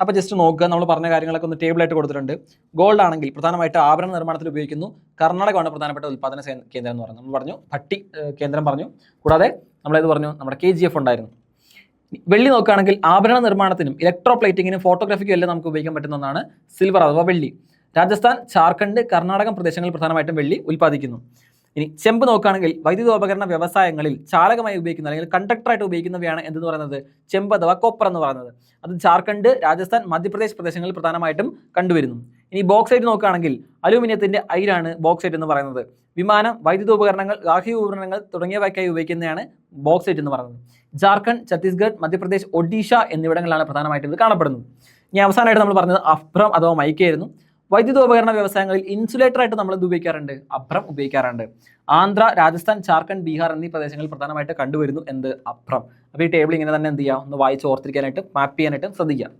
അപ്പോൾ ജസ്റ്റ് നോക്കുക, നമ്മൾ പറഞ്ഞ കാര്യങ്ങളൊക്കെ ഒന്ന് ടേബിളായിട്ട് കൊടുത്തിട്ടുണ്ട്. ഗോൾഡ് ആണെങ്കിൽ പ്രധാനമായിട്ട് ആഭരണ നിർമ്മാണത്തിൽ ഉപയോഗിക്കുന്നു. കർണാടകമാണ് പ്രധാനപ്പെട്ട ഉൽപ്പാദന കേന്ദ്രം എന്ന് പറയുന്നത്. നമ്മൾ പറഞ്ഞു ഭട്ടി കേന്ദ്രം പറഞ്ഞു. കൂടാതെ നമ്മളേത് പറഞ്ഞു? നമ്മുടെ KGF ഉണ്ടായിരുന്നു. വെള്ളി നോക്കുകയാണെങ്കിൽ ആഭരണ നിർമ്മാണത്തിനും ഇലക്ട്രോ പ്ലേറ്റിങ്ങിനും ഫോട്ടോഗ്രാഫിക്കും എല്ലാം നമുക്ക് ഉപയോഗിക്കാൻ പറ്റുന്ന ഒന്നാണ് സിൽവർ അഥവാ വെള്ളി. രാജസ്ഥാൻ, ജാർഖണ്ഡ്, കർണാടകം പ്രദേശങ്ങളിൽ പ്രധാനമായിട്ടും വെള്ളി ഉൽപ്പാദിക്കുന്നു. ഇനി ചെമ്പ് നോക്കുകയാണെങ്കിൽ വൈദ്യുതോപകരണ വ്യവസായങ്ങളിൽ ചാലകമായി ഉപയോഗിക്കുന്ന അല്ലെങ്കിൽ കണ്ടക്ടറായിട്ട് ഉപയോഗിക്കുന്നവയാണ് എന്തെന്ന് പറയുന്നത്? ചെമ്പ് അഥവാ കോപ്പർ എന്ന് പറയുന്നത്. അത് ജാർഖണ്ഡ്, രാജസ്ഥാൻ, മധ്യപ്രദേശ് പ്രദേശങ്ങളിൽ പ്രധാനമായിട്ടും കണ്ടുവരുന്നു. ഇനി ബോക്സൈറ്റ് നോക്കുകയാണെങ്കിൽ അലൂമിനിയത്തിന്റെ അയിരാണ് ബോക്സൈറ്റ് എന്ന് പറയുന്നത്. വിമാനം, വൈദ്യുതോപകരണങ്ങൾ, ഗാർഹിക ഉപകരണങ്ങൾ തുടങ്ങിയവയ്ക്കായി ഉപയോഗിക്കുന്നതാണ് ബോക്സൈറ്റ് എന്ന് പറയുന്നത്. ജാർഖണ്ഡ്, ഛത്തീസ്ഗഡ്, മധ്യപ്രദേശ്, ഒഡീഷ എന്നിവിടങ്ങളിലാണ് പ്രധാനമായിട്ടും ഇത് കാണപ്പെടുന്നത്. ഇനി അവസാനമായിട്ട് നമ്മൾ പറഞ്ഞത് അഭ്രം അഥവാ മൈക്കയായിരുന്നു. വൈദ്യുതോപകരണ വ്യവസായങ്ങളിൽ ഇൻസുലേറ്ററായിട്ട് നമ്മൾ ഇത് ഉപയോഗിക്കാറുണ്ട്, അഭ്രം ഉപയോഗിക്കാറുണ്ട്. ആന്ധ്ര, രാജസ്ഥാൻ, ജാർഖണ്ഡ്, ബീഹാർ എന്നീ പ്രദേശങ്ങളിൽ പ്രധാനമായിട്ട് കണ്ടുവരുന്നു എന്ത്? അഭ്രം. അപ്പോൾ ഈ ടേബിൾ ഇങ്ങനെ തന്നെ എന്ത് ചെയ്യുക? ഒന്ന് വായിച്ച് ഓർത്തിരിക്കാനായിട്ട് മാപ്പ് ചെയ്യാനായിട്ട് ശ്രദ്ധിക്കുക.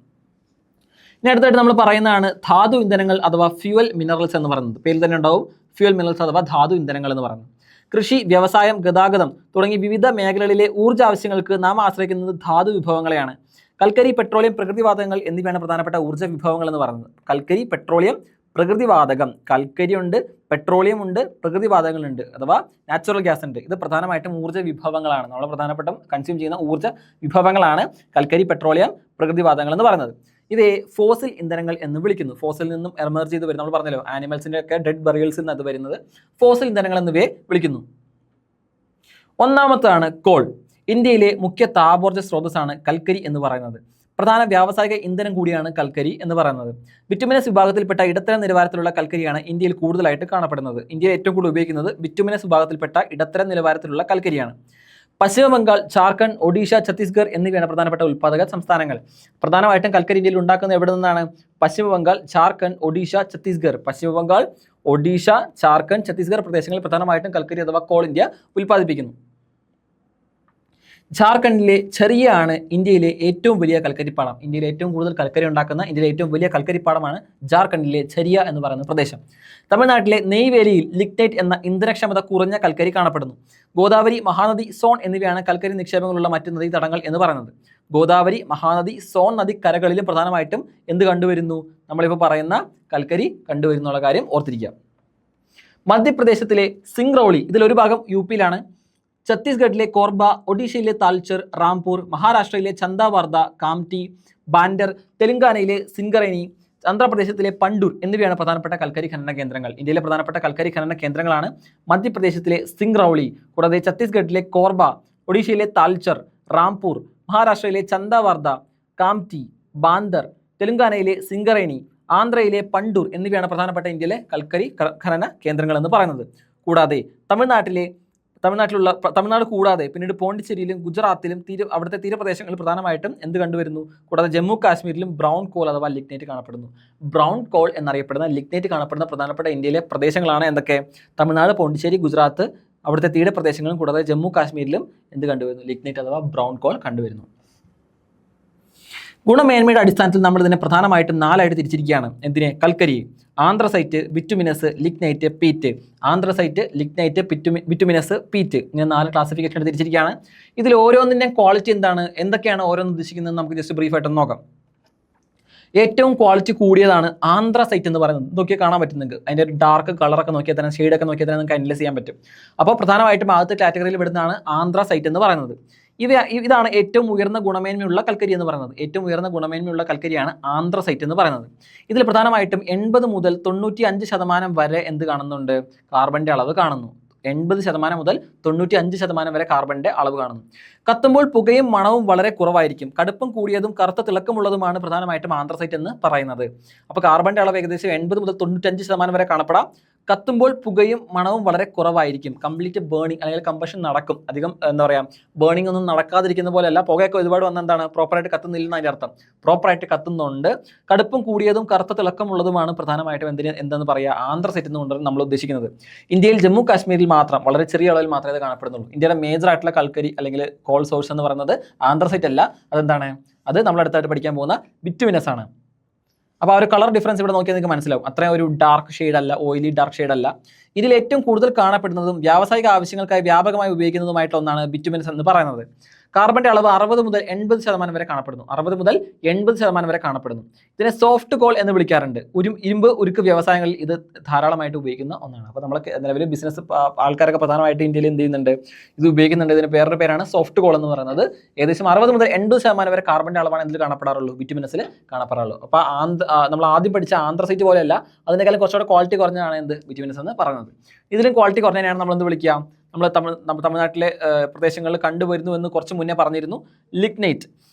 ഇനി അടുത്തായിട്ട് നമ്മൾ പറയുന്നതാണ് ധാതു ഇന്ധനങ്ങൾ അഥവാ ഫ്യൂവൽ മിനറൽസ് എന്ന് പറയുന്നത്. പേരിൽ തന്നെ ഉണ്ടാവും ഫ്യൂവൽ മിനറൽസ് അഥവാ ധാതു ഇന്ധനങ്ങൾ എന്ന് പറയുന്നത്. കൃഷി, വ്യവസായം, ഗതാഗതം തുടങ്ങി വിവിധ മേഖലകളിലെ ഊർജ്ജ ആവശ്യങ്ങൾക്ക് നാം ആശ്രയിക്കുന്നത് ധാതു വിഭവങ്ങളെയാണ്. കൽക്കരി, പെട്രോളിയം, പ്രകൃതിവാതകങ്ങൾ എന്നിവയാണ് പ്രധാനപ്പെട്ട ഊർജ്ജ വിഭവങ്ങൾ എന്ന് പറയുന്നത്. കൽക്കരി, പെട്രോളിയം, പ്രകൃതിവാതകം. കൽക്കരി ഉണ്ട്, പെട്രോളിയം ഉണ്ട്, പ്രകൃതിവാതകങ്ങളുണ്ട് അഥവാ നാച്ചുറൽ ഗ്യാസ് ഉണ്ട്. ഇത് പ്രധാനമായിട്ടും ഊർജ്ജ വിഭവങ്ങളാണ്. നമ്മൾ പ്രധാനപ്പെട്ട കൺസ്യൂം ചെയ്യുന്ന ഊർജ്ജ വിഭവങ്ങളാണ് കൽക്കരി, പെട്രോളിയം, പ്രകൃതിവാതകങ്ങൾ എന്ന് പറയുന്നത്. ഇവയെ ഫോസിൽ ഇന്ധനങ്ങൾ എന്ന് വിളിക്കുന്നു. ഫോസിൽ നിന്നും എമർജ് ചെയ്ത് വരും. നമ്മൾ പറഞ്ഞല്ലോ ആനിമൽസിന്റെ ഒക്കെ ഡെഡ് ബറിയൽസിൽ നിന്ന് അത് വരുന്നത് ഫോസിൽ ഇന്ധനങ്ങൾ എന്നിവയെ വിളിക്കുന്നു. ഒന്നാമത്താണ് കോൾ. ഇന്ത്യയിലെ മുഖ്യ താപോർജ്ജ സ്രോതസ്സാണ് കൽക്കരി എന്ന് പറയുന്നത്. പ്രധാന വ്യാവസായിക ഇന്ധനം കൂടിയാണ് കൽക്കരി എന്ന് പറയുന്നത്. ബിറ്റുമിനസ് വിഭാഗത്തിൽപ്പെട്ട ഇടത്തരം നിലവാരത്തിലുള്ള കൽക്കരിയാണ് ഇന്ത്യയിൽ കൂടുതലായിട്ട് കാണപ്പെടുന്നത്. ഇന്ത്യയിൽ ഏറ്റവും കൂടുതൽ ഉപയോഗിക്കുന്നത് ബിറ്റുമിനസ് വിഭാഗത്തിൽപ്പെട്ട ഇടത്തരം നിലവാരത്തിലുള്ള കൽക്കരിയാണ്. പശ്ചിമ ബംഗാൾ, ജാർഖണ്ഡ്, ഒഡീഷ, ഛത്തീസ്ഗഡ് എന്നിവയാണ് പ്രധാനപ്പെട്ട ഉൽപ്പാദക സംസ്ഥാനങ്ങൾ. പ്രധാനമായിട്ടും കൽക്കരി ഇന്ത്യയിൽ ഉണ്ടാക്കുന്നത് എവിടെ നിന്നാണ്? പശ്ചിമ ബംഗാൾ, ജാർഖണ്ഡ്, ഒഡീഷ, ഛത്തീസ്ഗഡ്. പശ്ചിമ ബംഗാൾ, ഒഡീഷ, ജാർഖണ്ഡ്, ഛത്തീസ്ഗഡ് പ്രദേശങ്ങളിൽ പ്രധാനമായിട്ടും കൽക്കരി അഥവാ കോൾ ഇന്ത്യ ഉൽപ്പാദിപ്പിക്കുന്നു. ജാർഖണ്ഡിലെ ഛറിയയാണ് ഇന്ത്യയിലെ ഏറ്റവും വലിയ കൽക്കരിപ്പാടം. ഇന്ത്യയിൽ ഏറ്റവും കൂടുതൽ കൽക്കരി ഉണ്ടാക്കുന്ന ഇന്ത്യയിലെ ഏറ്റവും വലിയ കൽക്കരിപ്പാടമാണ് ജാർഖണ്ഡിലെ ഛരിയ എന്ന് പറയുന്ന പ്രദേശം. തമിഴ്നാട്ടിലെ നെയ്വേലിയിൽ ലിഗ്നൈറ്റ് എന്ന ഇന്ധനക്ഷമത കുറഞ്ഞ കൽക്കരി കാണപ്പെടുന്നു. ഗോദാവരി, മഹാനദി, സോൺ എന്നിവയാണ് കൽക്കരി നിക്ഷേപങ്ങളുള്ള മറ്റ് നദീതടങ്ങൾ എന്ന് പറയുന്നത്. ഗോദാവരി, മഹാനദി, സോൺ നദിക്കരകളിലും പ്രധാനമായിട്ടും എന്ത് കണ്ടുവരുന്നു? നമ്മളിപ്പോൾ പറയുന്ന കൽക്കരി കണ്ടുവരുന്നുള്ള കാര്യം ഓർത്തിരിക്കുക. മധ്യപ്രദേശത്തിലെ സിംഗ്രൗളി, ഇതിലൊരു ഭാഗം UP-യിലാണ്. ഛത്തീസ്ഗഡിലെ കോർബ, ഒഡീഷയിലെ താൽച്ചർ, റാംപൂർ, മഹാരാഷ്ട്രയിലെ ചന്ദാവാർദ, കാംറ്റി, ബാൻഡർ, തെലങ്കാനയിലെ സിംഗറേനി, ആന്ധ്രാപ്രദേശത്തിലെ പണ്ടൂർ എന്നിവയാണ് പ്രധാനപ്പെട്ട കൽക്കരി ഖനന കേന്ദ്രങ്ങൾ. ഇന്ത്യയിലെ പ്രധാനപ്പെട്ട കൽക്കരി ഖനന കേന്ദ്രങ്ങളാണ് മധ്യപ്രദേശത്തിലെ സിംഗ്രൗളി, കൂടാതെ ഛത്തീസ്ഗഡിലെ കോർബ, ഒഡീഷയിലെ താൽച്ചർ, റാംപൂർ, മഹാരാഷ്ട്രയിലെ ചന്ദാവാർദ, കാംറ്റി, ബാന്ദർ, തെലങ്കാനയിലെ സിംഗറേനി, ആന്ധ്രയിലെ പണ്ടൂർ എന്നിവയാണ് പ്രധാനപ്പെട്ട ഇന്ത്യയിലെ കൽക്കരി ഖനന കേന്ദ്രങ്ങൾ എന്ന് പറയുന്നത്. കൂടാതെ തമിഴ്നാട് കൂടാതെ പിന്നീട് പോണ്ടിച്ചേരിയിലും ഗുജറാത്തിലും അവിടുത്തെ തീരപ്രദേശങ്ങളിൽ പ്രധാനമായിട്ടും എന്ത് കണ്ടുവരുന്നു? കൂടാതെ ജമ്മു കാശ്മീരിലും ബ്രൗൺ കോൾ അഥവാ ലിഗ്നൈറ്റ് കാണപ്പെടുന്നു. ബ്രൗൺ കോൾ എന്നറിയപ്പെടുന്ന ലിഗ്നൈറ്റ് കാണപ്പെടുന്ന പ്രധാനപ്പെട്ട ഇന്ത്യയിലെ പ്രദേശങ്ങളാണ് എന്തൊക്കെ? തമിഴ്നാട്, പോണ്ടിച്ചേരി, ഗുജറാത്ത്, അവിടുത്തെ തീരപ്രദേശങ്ങളും കൂടാതെ ജമ്മു കാശ്മീരിലും എന്ത് കണ്ടുവരുന്നു? ലിഗ്നൈറ്റ് അഥവാ ബ്രൗൺ കോൾ കണ്ടുവരുന്നു. ഗുണമേന്മയുടെ അടിസ്ഥാനത്തിൽ നമ്മൾ ഇതിനെ പ്രധാനമായിട്ടും 4 തിരിച്ചിരിക്കുകയാണ്. എന്തിനെ? കൽക്കരി, anthracite, bituminous, lignite, peat. Anthracite, lignite, bituminous, peat, ഇങ്ങനെ 4 ക്ലാസിഫിക്കേഷൻ തിരിച്ചിരിക്കുകയാണ്. ഇതിൽ ഓരോന്നിൻ്റെയും ക്വാളിറ്റി എന്താണ്, എന്തൊക്കെയാണ് ഓരോന്ന് ഉദ്ദേശിക്കുന്നത് നമുക്ക് ജസ്റ്റ് ബ്രീഫായിട്ടൊന്ന് നോക്കാം. ഏറ്റവും ക്വാളിറ്റി കൂടിയതാണ് ആന്ത്രസൈറ്റ് എന്ന് പറയുന്നത്. നോക്കിയാൽ കാണാൻ പറ്റും നിങ്ങൾക്ക്. അതിൻ്റെ ഒരു ഡാർക്ക് കളറൊക്കെ നോക്കിയാൽ തന്നെ, ഷെയ്ഡൊക്കെ നോക്കിയാൽ തന്നെ നിങ്ങൾക്ക് അനലൈസ് ചെയ്യാൻ പറ്റും. അപ്പോൾ പ്രധാനമായിട്ടും ആദ്യത്തെ കാറ്റഗറിയിൽ പെടുന്നതാണ് ആന്ത്രസൈറ്റ് എന്ന് പറയുന്നത്. ഇതാണ് ഏറ്റവും ഉയർന്ന ഗുണമേന്മയുള്ള കൽക്കരി എന്ന് പറയുന്നത്. ഏറ്റവും ഉയർന്ന ഗുണമേന്മയുള്ള കൽക്കരിയാണ് ആന്ത്രസൈറ്റ് എന്ന് പറയുന്നത്. ഇതിൽ പ്രധാനമായിട്ടും 80 മുതൽ 95% വരെ എന്ത് കാണുന്നുണ്ട്? കാർബണിൻ്റെ അളവ് കാണുന്നു. 80% മുതൽ 95% വരെ കാർബണിൻ്റെ അളവ് കാണുന്നു. കത്തുമ്പോൾ പുകയും മണവും വളരെ കുറവായിരിക്കും. കടുപ്പം കൂടിയതും കറുത്ത തിളക്കമുള്ളതുമാണ് പ്രധാനമായിട്ടും ആന്ത്രസൈറ്റ് എന്ന് പറയുന്നത്. അപ്പോൾ കാർബണിൻ്റെ അളവ് ഏകദേശം 80 മുതൽ 95% വരെ കാണപ്പെടാം. കത്തുമ്പോൾ പുകയും മണവും വളരെ കുറവായിരിക്കും. കംപ്ലീറ്റ് ബേണിംഗ് അല്ലെങ്കിൽ കമ്പഷൻ നടക്കും. അധികം എന്താ പറയുക, ബേണിംഗ് ഒന്നും നടക്കാതിരിക്കുന്ന പോലെയല്ല. പുകയൊക്കെ ഒരുപാട് വന്ന എന്താണ്, പ്രോപ്പറായിട്ട് കത്തുന്നില്ലെന്ന് അതിൻ്റെ അർത്ഥം. പ്രോപ്പറായിട്ട് കത്തുന്നുണ്ട്. കടുപ്പം കൂടിയതും കറുത്ത തിളക്കമുള്ളതുമാണ് പ്രധാനമായിട്ടും എന്തെന്ന് പറയുക, ആന്ത്രസൈറ്റ് എന്നുകൊണ്ട് നമ്മൾ ഉദ്ദേശിക്കുന്നത്. ഇന്ത്യയിൽ ജമ്മു കാശ്മീരിൽ മാത്രം വളരെ ചെറിയ അളവിൽ മാത്രമേ ഇത് കാണപ്പെടുന്നുള്ളൂ. ഇന്ത്യയുടെ മേജർ ആയിട്ടുള്ള കൽക്കരി അല്ലെങ്കിൽ കോൾ സോഴ്സ് എന്ന് പറയുന്നത് ആന്ത്രസൈറ്റ് അല്ല. അതെന്താണ്? അത് നമ്മൾ അടുത്തായിട്ട് പഠിക്കാൻ പോകുന്ന ബിറ്റുമിനസ് ആണ്. അപ്പോൾ ആ ഒരു കളർ ഡിഫറൻസ് ഇവിടെ നോക്കിയാൽ നിങ്ങൾക്ക് മനസ്സിലാവും. അത്രയും ഒരു ഡാർക്ക് ഷെയ്ഡ് അല്ല, ഓയിലി ഡാർക്ക് ഷെയ്ഡ് അല്ല. ഇതിൽ ഏറ്റവും കൂടുതൽ കാണപ്പെടുന്നതും വ്യാവസായിക ആവശ്യങ്ങൾക്കായി വ്യാപകമായി ഉപയോഗിക്കുന്നതുമായിട്ടുള്ള ഒന്നാണ് ബിറ്റുമിനസ് എന്ന് പറയുന്നത്. കാർബണിൻ്റെ അളവ് 60 മുതൽ 80% വരെ കാണപ്പെടുന്നു. 60 മുതൽ 80% വരെ കാണപ്പെടുന്നു. ഇതിനെ സോഫ്റ്റ് കോൾ എന്ന് വിളിക്കാറുണ്ട്. ഇരുമ്പ് ഉരുക്ക് വ്യവസായങ്ങളിൽ ഇത് ധാരാളമായിട്ട് ഉപയോഗിക്കുന്ന ഒന്നാണ്. അപ്പോൾ നമ്മൾ നിലവിൽ ബിസിനസ് ആൾക്കാരൊക്കെ പ്രധാനമായിട്ട് ഇന്ത്യയിൽ എന്ത് ചെയ്യുന്നുണ്ട്? ഇത് ഉപയോഗിക്കുന്നുണ്ട്. ഇതിന് വേറൊരു പേരാണ് സോഫ്റ്റ് കോൾ എന്ന് പറയുന്നത്. ഏകദേശം 60 മുതൽ 80% വരെ കാർബണിൻ്റെ അളവാണ് എന്തിൽ കാണപ്പെടാറുള്ളൂ? ബിറ്റുമിനസിൽ കാണപ്പെടാറുള്ളൂ. അപ്പോൾ നമ്മൾ ആദ്യം പഠിച്ച ആന്ത്രസൈറ്റ് പോലെയല്ല, അതിനേക്കാളും കുറച്ചുകൂടെ ക്വാളിറ്റി കുറഞ്ഞതാണ് എന്ത്? ബിറ്റുമിനസ് എന്ന് പറയുന്നത്. ഇതിലും ക്വാളിറ്റി കുറഞ്ഞതിനാണ് നമ്മൾ എന്ത് വിളിക്കുക? നമ്മൾ തമിഴ്നാട്ടിലെ പ്രദേശങ്ങളിൽ കണ്ടുവരുന്നു എന്ന് കുറച്ച് മുന്നേ പറഞ്ഞിരുന്നു. ലിഗ്നൈറ്റ്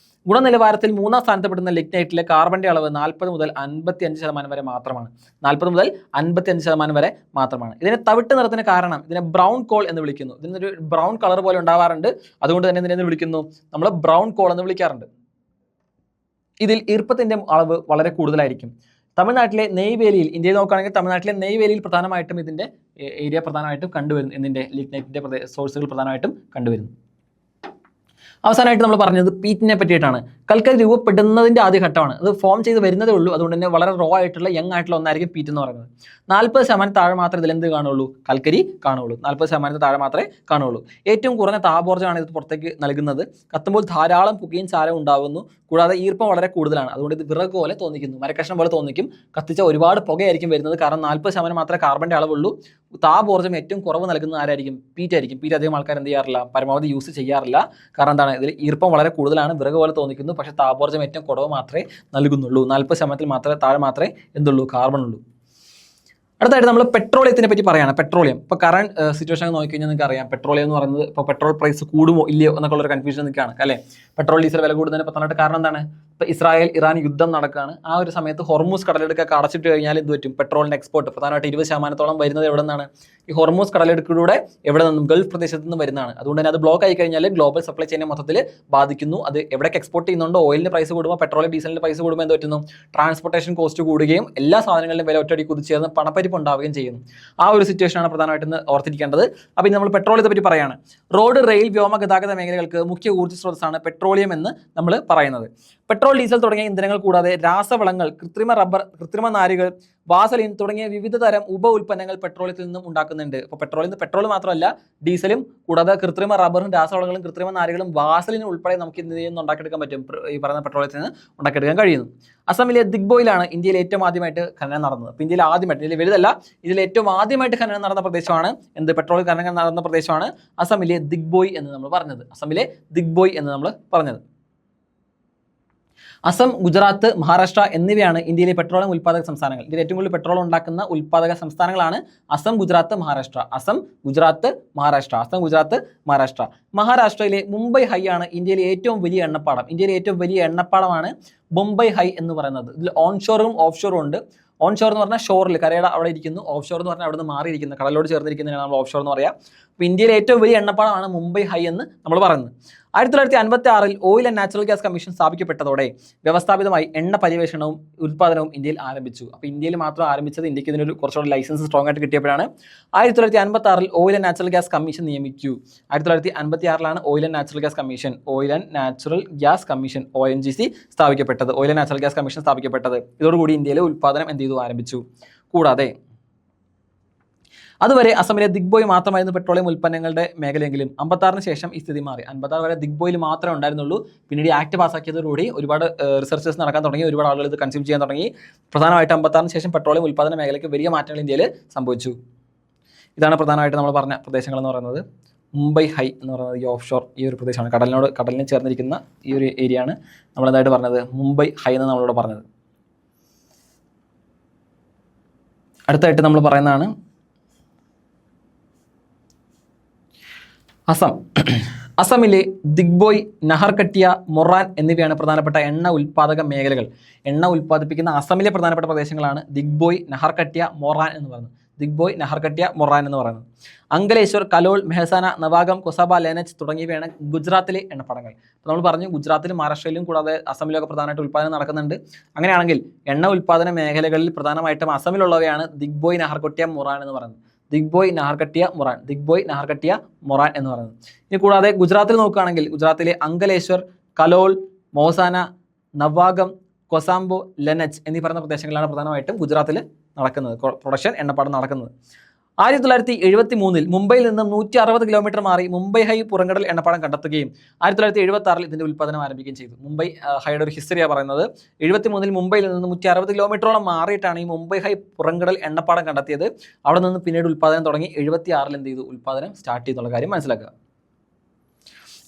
ഗുണനിലവാരത്തിൽ 3ാം സ്ഥാനത്ത് ലിഗ്നൈറ്റിലെ കാർബണിൻ്റെ അളവ് 40 മുതൽ 55% വരെ മാത്രമാണ്. 40 മുതൽ 55% വരെ മാത്രമാണ്. ഇതിനെ തവിട്ട് നിറത്തിന് കാരണം ഇതിനെ ബ്രൗൺ കോൾ എന്ന് വിളിക്കുന്നു. ഇതിനൊരു ബ്രൗൺ കളർ പോലെ ഉണ്ടാവാറുണ്ട്. അതുകൊണ്ട് തന്നെ ഇതിനെ വിളിക്കുന്നു, നമ്മൾ ബ്രൗൺ കോൾ എന്ന് വിളിക്കാറുണ്ട്. ഇതിൽ ഈർപ്പത്തിൻ്റെ അളവ് വളരെ കൂടുതലായിരിക്കും. തമിഴ്നാട്ടിലെ നെയ്വേലിയിൽ, ഇന്ത്യയിൽ നോക്കുകയാണെങ്കിൽ തമിഴ്നാട്ടിലെ നെയ്വേലിയിൽ പ്രധാനമായിട്ടും ഇതിൻ്റെ ഏരിയ പ്രധാനമായിട്ടും കണ്ടുവരുന്നു. ഇതിൻ്റെ ലിഗ്നൈറ്റിൻ്റെ സോഴ്സുകൾ പ്രധാനമായിട്ടും കണ്ടുവരുന്നു. അവസാനമായിട്ട് നമ്മൾ പറഞ്ഞത് പീറ്റിനെ പറ്റിയിട്ടാണ്. കൽക്കരി രൂപപ്പെടുന്നതിൻ്റെ ആദ്യ ഘട്ടമാണ്. അത് ഫോം ചെയ്ത് വരുന്നതേ ഉള്ളൂ. അതുകൊണ്ട് തന്നെ വളരെ റോ ആയിട്ടുള്ള യങ് ആയിട്ടുള്ള ഒന്നായിരിക്കും പീറ്റ് എന്ന് പറയുന്നത്. 40% താഴെ മാത്രമേ ഇതിലെന്ത് കാണുള്ളൂ? കൽക്കരി കാണുള്ളൂ. 40% താഴെ മാത്രമേ കാണുള്ളൂ. ഏറ്റവും കുറഞ്ഞ താപോർജ്ജമാണ് ഇത് പുറത്തേക്ക് നൽകുന്നത്. കത്തുമ്പോൾ ധാരാളം പുകയും ചാരം ഉണ്ടാകുന്നു. കൂടാതെ ഈർപ്പം വളരെ കൂടുതലാണ്. അതുകൊണ്ട് ഇത് വിറക് പോലെ തോന്നിക്കുന്നു, മരക്കഷ്ണം പോലെ തോന്നിക്കും. കത്തിച്ച ഒരുപാട് പുകയായിരിക്കും വരുന്നത്. കാരണം 40% മാത്രമേ കാർബണിൻ്റെ അളവുള്ളൂ. താപോർജ്ജം ഏറ്റവും കുറവ് നൽകുന്നത് ആരായിരിക്കും? പീറ്റ് ആയിരിക്കും. പീറ്റ് അധികം ആൾക്കാർ എന്ത് ചെയ്യാറില്ല, പരമാവധി യൂസ് ചെയ്യാറില്ല. കാരണം എന്താണ്? ഇതിൽ ഈർപ്പം വളരെ കൂടുതലാണ്, വിറക് പോലെ തോന്നിക്കുന്നു. പക്ഷേ താപോർജ്ജം ഏറ്റവും കുറവ് മാത്രമേ നൽകുന്നുള്ളൂ. 40% മാത്രമേ താഴെ മാത്രമേ എന്തുള്ളൂ? കാർബൺ ഉള്ളൂ. അടുത്തായിട്ട് നമ്മൾ പെട്രോളിയത്തിനെ പറ്റി പറയുകയാണ്. പെട്രോളിയം ഇപ്പോൾ കറണ്ട് സിറ്റുവേഷൻ നോക്കിക്കഴിഞ്ഞാൽ നിങ്ങൾക്ക് അറിയാം, പെട്രോളിയം എന്ന് പറയുന്നത് ഇപ്പോൾ പെട്രോൾ പ്രൈസ് കൂടുമോ ഇല്ലയോ എന്നൊക്കെ ഉള്ളൊരു കൺഫ്യൂഷൻ നിൽക്കുകയാണ് അല്ലേ. പെട്രോൾ ഡീസൽ വില കൂടുന്നതിന് പ്രധാനമായിട്ട് കാരണം എന്താണ്? ഇപ്പോൾ ഇസ്രായേൽ ഇറാൻ യുദ്ധം നടക്കുകയാണ്. ആ ഒരു സമയത്ത് ഹോർമൂസ് കടലെടുക്കൊക്കെ അടച്ചിട്ട് കഴിഞ്ഞാൽ എന്ത് പറ്റും? പെട്രോളിൻ്റെ എക്സ്പോർട്ട് പ്രധാനമായിട്ട് 20% വരുന്നത് എവിടെ നിന്നാണ്? ഈ ഹോർമൂസ് കടലെടുക്കിലൂടെ എവിടെ നിന്നും? ഗൾഫ് പ്രദേശത്ത് നിന്ന് വരുന്നതാണ്. അതുകൊണ്ട് തന്നെ അത് ബ്ലോക്ക് ആയി കഴിഞ്ഞാൽ ഗ്ലോബൽ സപ്ലൈ ചെയിനെ മൊത്തത്തിൽ ബാധിക്കുന്നു. അത് എവിടേക്ക് എക്സ്പോർട്ട് ചെയ്യുന്നുണ്ടോ ഓയിലിൻ്റെ പ്രൈസ് കൂടുമ്പോൾ, പെട്രോളിയം ഡീസലിൻ്റെ പ്രൈസ് കൂടുമ്പോൾ എന്ത് പറ്റുന്നു? ട്രാൻസ്പോർട്ടേഷൻ കോസ്റ്റ് കൂടുകയും എല്ലാ സാധനങ്ങളുടെയും വില ഒറ്റയടി കുതിച്ചേർന്ന് പണപ്പരിപ്പ് ഉണ്ടാവുകയും ചെയ്യുന്നു. ആ ഒരു സിറ്റുവേഷനാണ് പ്രധാനമായിട്ട് ഓർത്തിരിക്കേണ്ടത്. അപ്പോൾ ഇനി നമ്മൾ പെട്രോളിയത്തെ പറ്റി പറയുകയാണ്. റോഡ്, റെയിൽ, വ്യോമ ഗതാഗത മേഖലകൾക്ക് മുഖ്യ ഊർജ്ജ സ്രോതസ്സാണ് പെട്രോളിയം എന്ന് നമ്മൾ പറയുന്നത്. പെട്രോൾ, ഡീസൽ തുടങ്ങിയ ഇന്ധനങ്ങൾ കൂടാതെ രാസവളങ്ങൾ, കൃത്രിമ റബ്ബർ, കൃത്രിമ നാരുകൾ, വാസലിൻ തുടങ്ങിയ വിവിധ തരം ഉപ ഉൽപ്പന്നങ്ങൾ പെട്രോളിയത്തിൽ നിന്നും ഉണ്ടാക്കുന്നുണ്ട്. അപ്പോൾ പെട്രോൾ മാത്രമല്ല, ഡീസലും കൂടാതെ കൃത്രിമ റബ്ബറും രാസവളങ്ങളും കൃത്രിമ നാരുകളും വാസലിനും ഉൾപ്പെടെ നമുക്ക് ഇതിൽ നിന്ന് ഉണ്ടാക്കിയെടുക്കാൻ പറ്റും. ഈ പറയുന്ന പെട്രോളിയത്തിൽ നിന്ന് ഉണ്ടാക്കിയെടുക്കാൻ കഴിയുന്നു. അസമിലെ ദിഗ്ബോയിലാണ് ഇന്ത്യയിൽ ഏറ്റവും ആദ്യമായിട്ട് ഖനനം നടന്നത്. അപ്പോൾ ഇന്ത്യയിൽ ആദ്യമായിട്ട്, ഇതിൽ വലുതല്ല, ഇതിൽ ഏറ്റവും ആദ്യമായിട്ട് ഖനനം നടന്ന പ്രദേശമാണ് എന്ത്? പെട്രോൾ ഖനനം നടന്ന പ്രദേശമാണ് അസമിലെ ദിഗ്ബോയ് എന്ന് നമ്മൾ പറഞ്ഞത്. അസമിലെ ദിഗ്ബോയ് എന്ന് നമ്മൾ പറഞ്ഞത്. അസം, ഗുജറാത്ത്, മഹാരാഷ്ട്ര എന്നിവയാണ് ഇന്ത്യയിലെ പെട്രോളിയം ഉൽപ്പാദക സംസ്ഥാനങ്ങൾ. ഇതിൽ ഏറ്റവും കൂടുതൽ പെട്രോൾ ഉണ്ടാക്കുന്ന ഉൽപ്പാദക സംസ്ഥാനങ്ങളാണ് അസം, ഗുജറാത്ത്, മഹാരാഷ്ട്ര. അസം, ഗുജറാത്ത്, മഹാരാഷ്ട്ര. അസം, ഗുജറാത്ത്, മഹാരാഷ്ട്ര. മഹാരാഷ്ട്രയിലെ മുംബൈ ഹൈ ആണ് ഇന്ത്യയിലെ ഏറ്റവും വലിയ എണ്ണപ്പാടം. ഇന്ത്യയിലെ ഏറ്റവും വലിയ എണ്ണപ്പാടമാണ് മുംബൈ ഹൈ എന്ന് പറയുന്നത്. ഇതിൽ ഓൺഷോറും ഓഫ് ഷോറും ഉണ്ട്. ഓൺ ഷോർ എന്ന് പറഞ്ഞാൽ ഷോറിൽ കരയുടെ അവിടെ ഇരിക്കുന്നു, ഓഫ് ഷോർ എന്ന് പറഞ്ഞാൽ അവിടെ നിന്ന് മാറിയിരിക്കുന്നത് കടലോട് ചേർന്നിരിക്കുന്നതിനാണ് നമ്മൾ ഓഫ് ഷോർ എന്ന് പറയാം. അപ്പോൾ ഇന്ത്യയിലെ ഏറ്റവും വലിയ എണ്ണപ്പാടമാണ് മുംബൈ ഹൈ എന്ന് നമ്മൾ പറയുന്നത്. 1956 oil and natural gas commission സ്ഥാപിക്കപ്പെട്ടതോടെ വ്യവസ്ഥാപിതമായി എണ്ണ പര്യവേഷണവും ഉൽപ്പാദനവും ഇന്ത്യയിൽ ആരംഭിച്ചു. അപ്പോൾ ഇന്ത്യയിൽ മാത്രം ആരംഭിച്ചത്, ഇന്ത്യക്ക് ഇതിനൊരു കുറച്ചുകൂടെ ലൈസൻസ് സ്ട്രോങ് ആയിട്ട് കിട്ടിയപ്പോഴാണ് 1956 oil and natural gas commission നിയമിച്ചു. 1956 oil and natural gas commission ONGC സ്ഥാപിക്കപ്പെട്ടത്. Oil and natural gas commission സ്ഥാപിക്കപ്പെട്ടത്. ഇതോടുകൂടി ഇന്ത്യയിലെ ഉൽപ്പാദനം എന്ത് ചെയ്തു, ആരംഭിച്ചു. കൂടാതെ അതുവരെ അസമിലെ ദിഗ്ബോയ് മാത്രമായിരുന്നു പെട്രോളിയം ഉൽപ്പന്നങ്ങളുടെ മേഖലയെങ്കിലും 56 ശേഷം ഈ സ്ഥിതി മാറി. 56 വരെ ദിഗ്ബോയിൽ മാത്രമേ ഉണ്ടായിരുന്നുള്ളൂ. പിന്നീട് ഈ ആക്ട് പാസ്സാക്കിയതോടുകൂടി ഒരുപാട് റിസർച്ചേഴ്സ് നടക്കാൻ തുടങ്ങി, ഒരുപാട് ആളുകൾ ഇത് കൺസ്യൂം ചെയ്യാൻ തുടങ്ങി. പ്രധാനമായിട്ട് 56 ശേഷം പെട്രോളിയം ഉൽപ്പാദന മേഖലയ്ക്ക് വലിയ മാറ്റങ്ങൾ ഇന്ത്യയിൽ സംഭവിച്ചു. ഇതാണ് പ്രധാനമായിട്ട് നമ്മൾ പറഞ്ഞ പ്രദേശങ്ങൾ എന്ന് പറയുന്നത്. മുംബൈ ഹൈ എന്ന് പറയുന്നത് ഈ ഓഫ് ഷോർ ഈ ഒരു പ്രദേശമാണ്, കടലിന് ചേർന്നിരിക്കുന്ന ഈ ഒരു ഏരിയ ആണ് നമ്മളെന്തായിട്ട് പറഞ്ഞത്, മുംബൈ ഹൈ എന്ന് നമ്മളിവിടെ പറഞ്ഞത്. അടുത്തായിട്ട് നമ്മൾ പറയുന്നതാണ് അസമിലെ ദിഗ്ബോയ്, നഹർകട്ടിയ, മൊറാൻ എന്നിവയാണ് പ്രധാനപ്പെട്ട എണ്ണ ഉൽപ്പാദക മേഖലകൾ. എണ്ണ ഉൽപ്പാദിപ്പിക്കുന്ന അസമിലെ പ്രധാനപ്പെട്ട പ്രദേശങ്ങളാണ് ദിഗ്ബോയ്, നഹർകട്ടിയ, മൊറാൻ എന്ന് പറയുന്നത്. ദിഗ്ബോയ്, നഹർകട്ടിയ, മൊറാൻ എന്ന് പറയുന്നത്. അങ്കലേശ്വർ, കലോൾ, മെഹസാന, നവാഗം, കൊസബ, ലെനച്ച് തുടങ്ങിയവയാണ് ഗുജറാത്തിലെ എണ്ണപ്പാടങ്ങൾ. അപ്പോൾ നമ്മൾ പറഞ്ഞു ഗുജറാത്തിലും മഹാരാഷ്ട്രയിലും കൂടാതെ അസമിലൊക്കെ പ്രധാനമായിട്ട് ഉൽപ്പാദനം നടക്കുന്നുണ്ട്. അങ്ങനെയാണെങ്കിൽ എണ്ണ ഉൽപ്പാദന മേഖലകളിൽ പ്രധാനമായിട്ടും അസമിലുള്ളവയാണ് ദിഗ്ബോയ്, നഹർകട്ടിയ, മൊറാൻ എന്ന് പറയുന്നത്. ദിഗ്ബോയ്, നഹർകട്ടിയ, മൊറാൻ എന്ന് പറയുന്നത്. ഇനി കൂടാതെ ഗുജറാത്തിൽ നോക്കുകയാണെങ്കിൽ ഗുജറാത്തിലെ അങ്കലേശ്വർ, കലോൾ, മോസാന, നവാഗം, കൊസാംബോ, ലെനച്ച് എന്നീ പറയുന്ന പ്രദേശങ്ങളിലാണ് പ്രധാനമായിട്ടും ഗുജറാത്തിൽ നടക്കുന്നത്, പ്രൊഡക്ഷൻ എണ്ണപ്പാടം നടക്കുന്നത്. 1973 മുംബൈയിൽ നിന്നും 160 കിലോമീറ്റർ മാറി മുംബൈ ഹൈ പുറംകടൽ എണ്ണപ്പാടം കണ്ടെത്തുകയും 1976 ഇതിന്റെ ഉൽപ്പാദനം ആരംഭിക്കുകയും ചെയ്തു. മുംബൈ ഹൈയുടെ ഒരു ഹിസ്റ്ററിയാണ് പറയുന്നത്. 73 മുംബൈയിൽ നിന്ന് 160 കിലോമീറ്ററോളം മാറിയിട്ടാണ് ഈ മുംബൈ ഹൈ പുറംകടൽ എണ്ണപ്പാടം കണ്ടെത്തിയത്. അവിടെ നിന്ന് പിന്നീട് ഉൽപ്പാദനം തുടങ്ങി. 76 എന്ത് ചെയ്തു, ഉൽപ്പാദനം സ്റ്റാർട്ട് ചെയ്തുള്ള കാര്യം മനസ്സിലാക്കുക.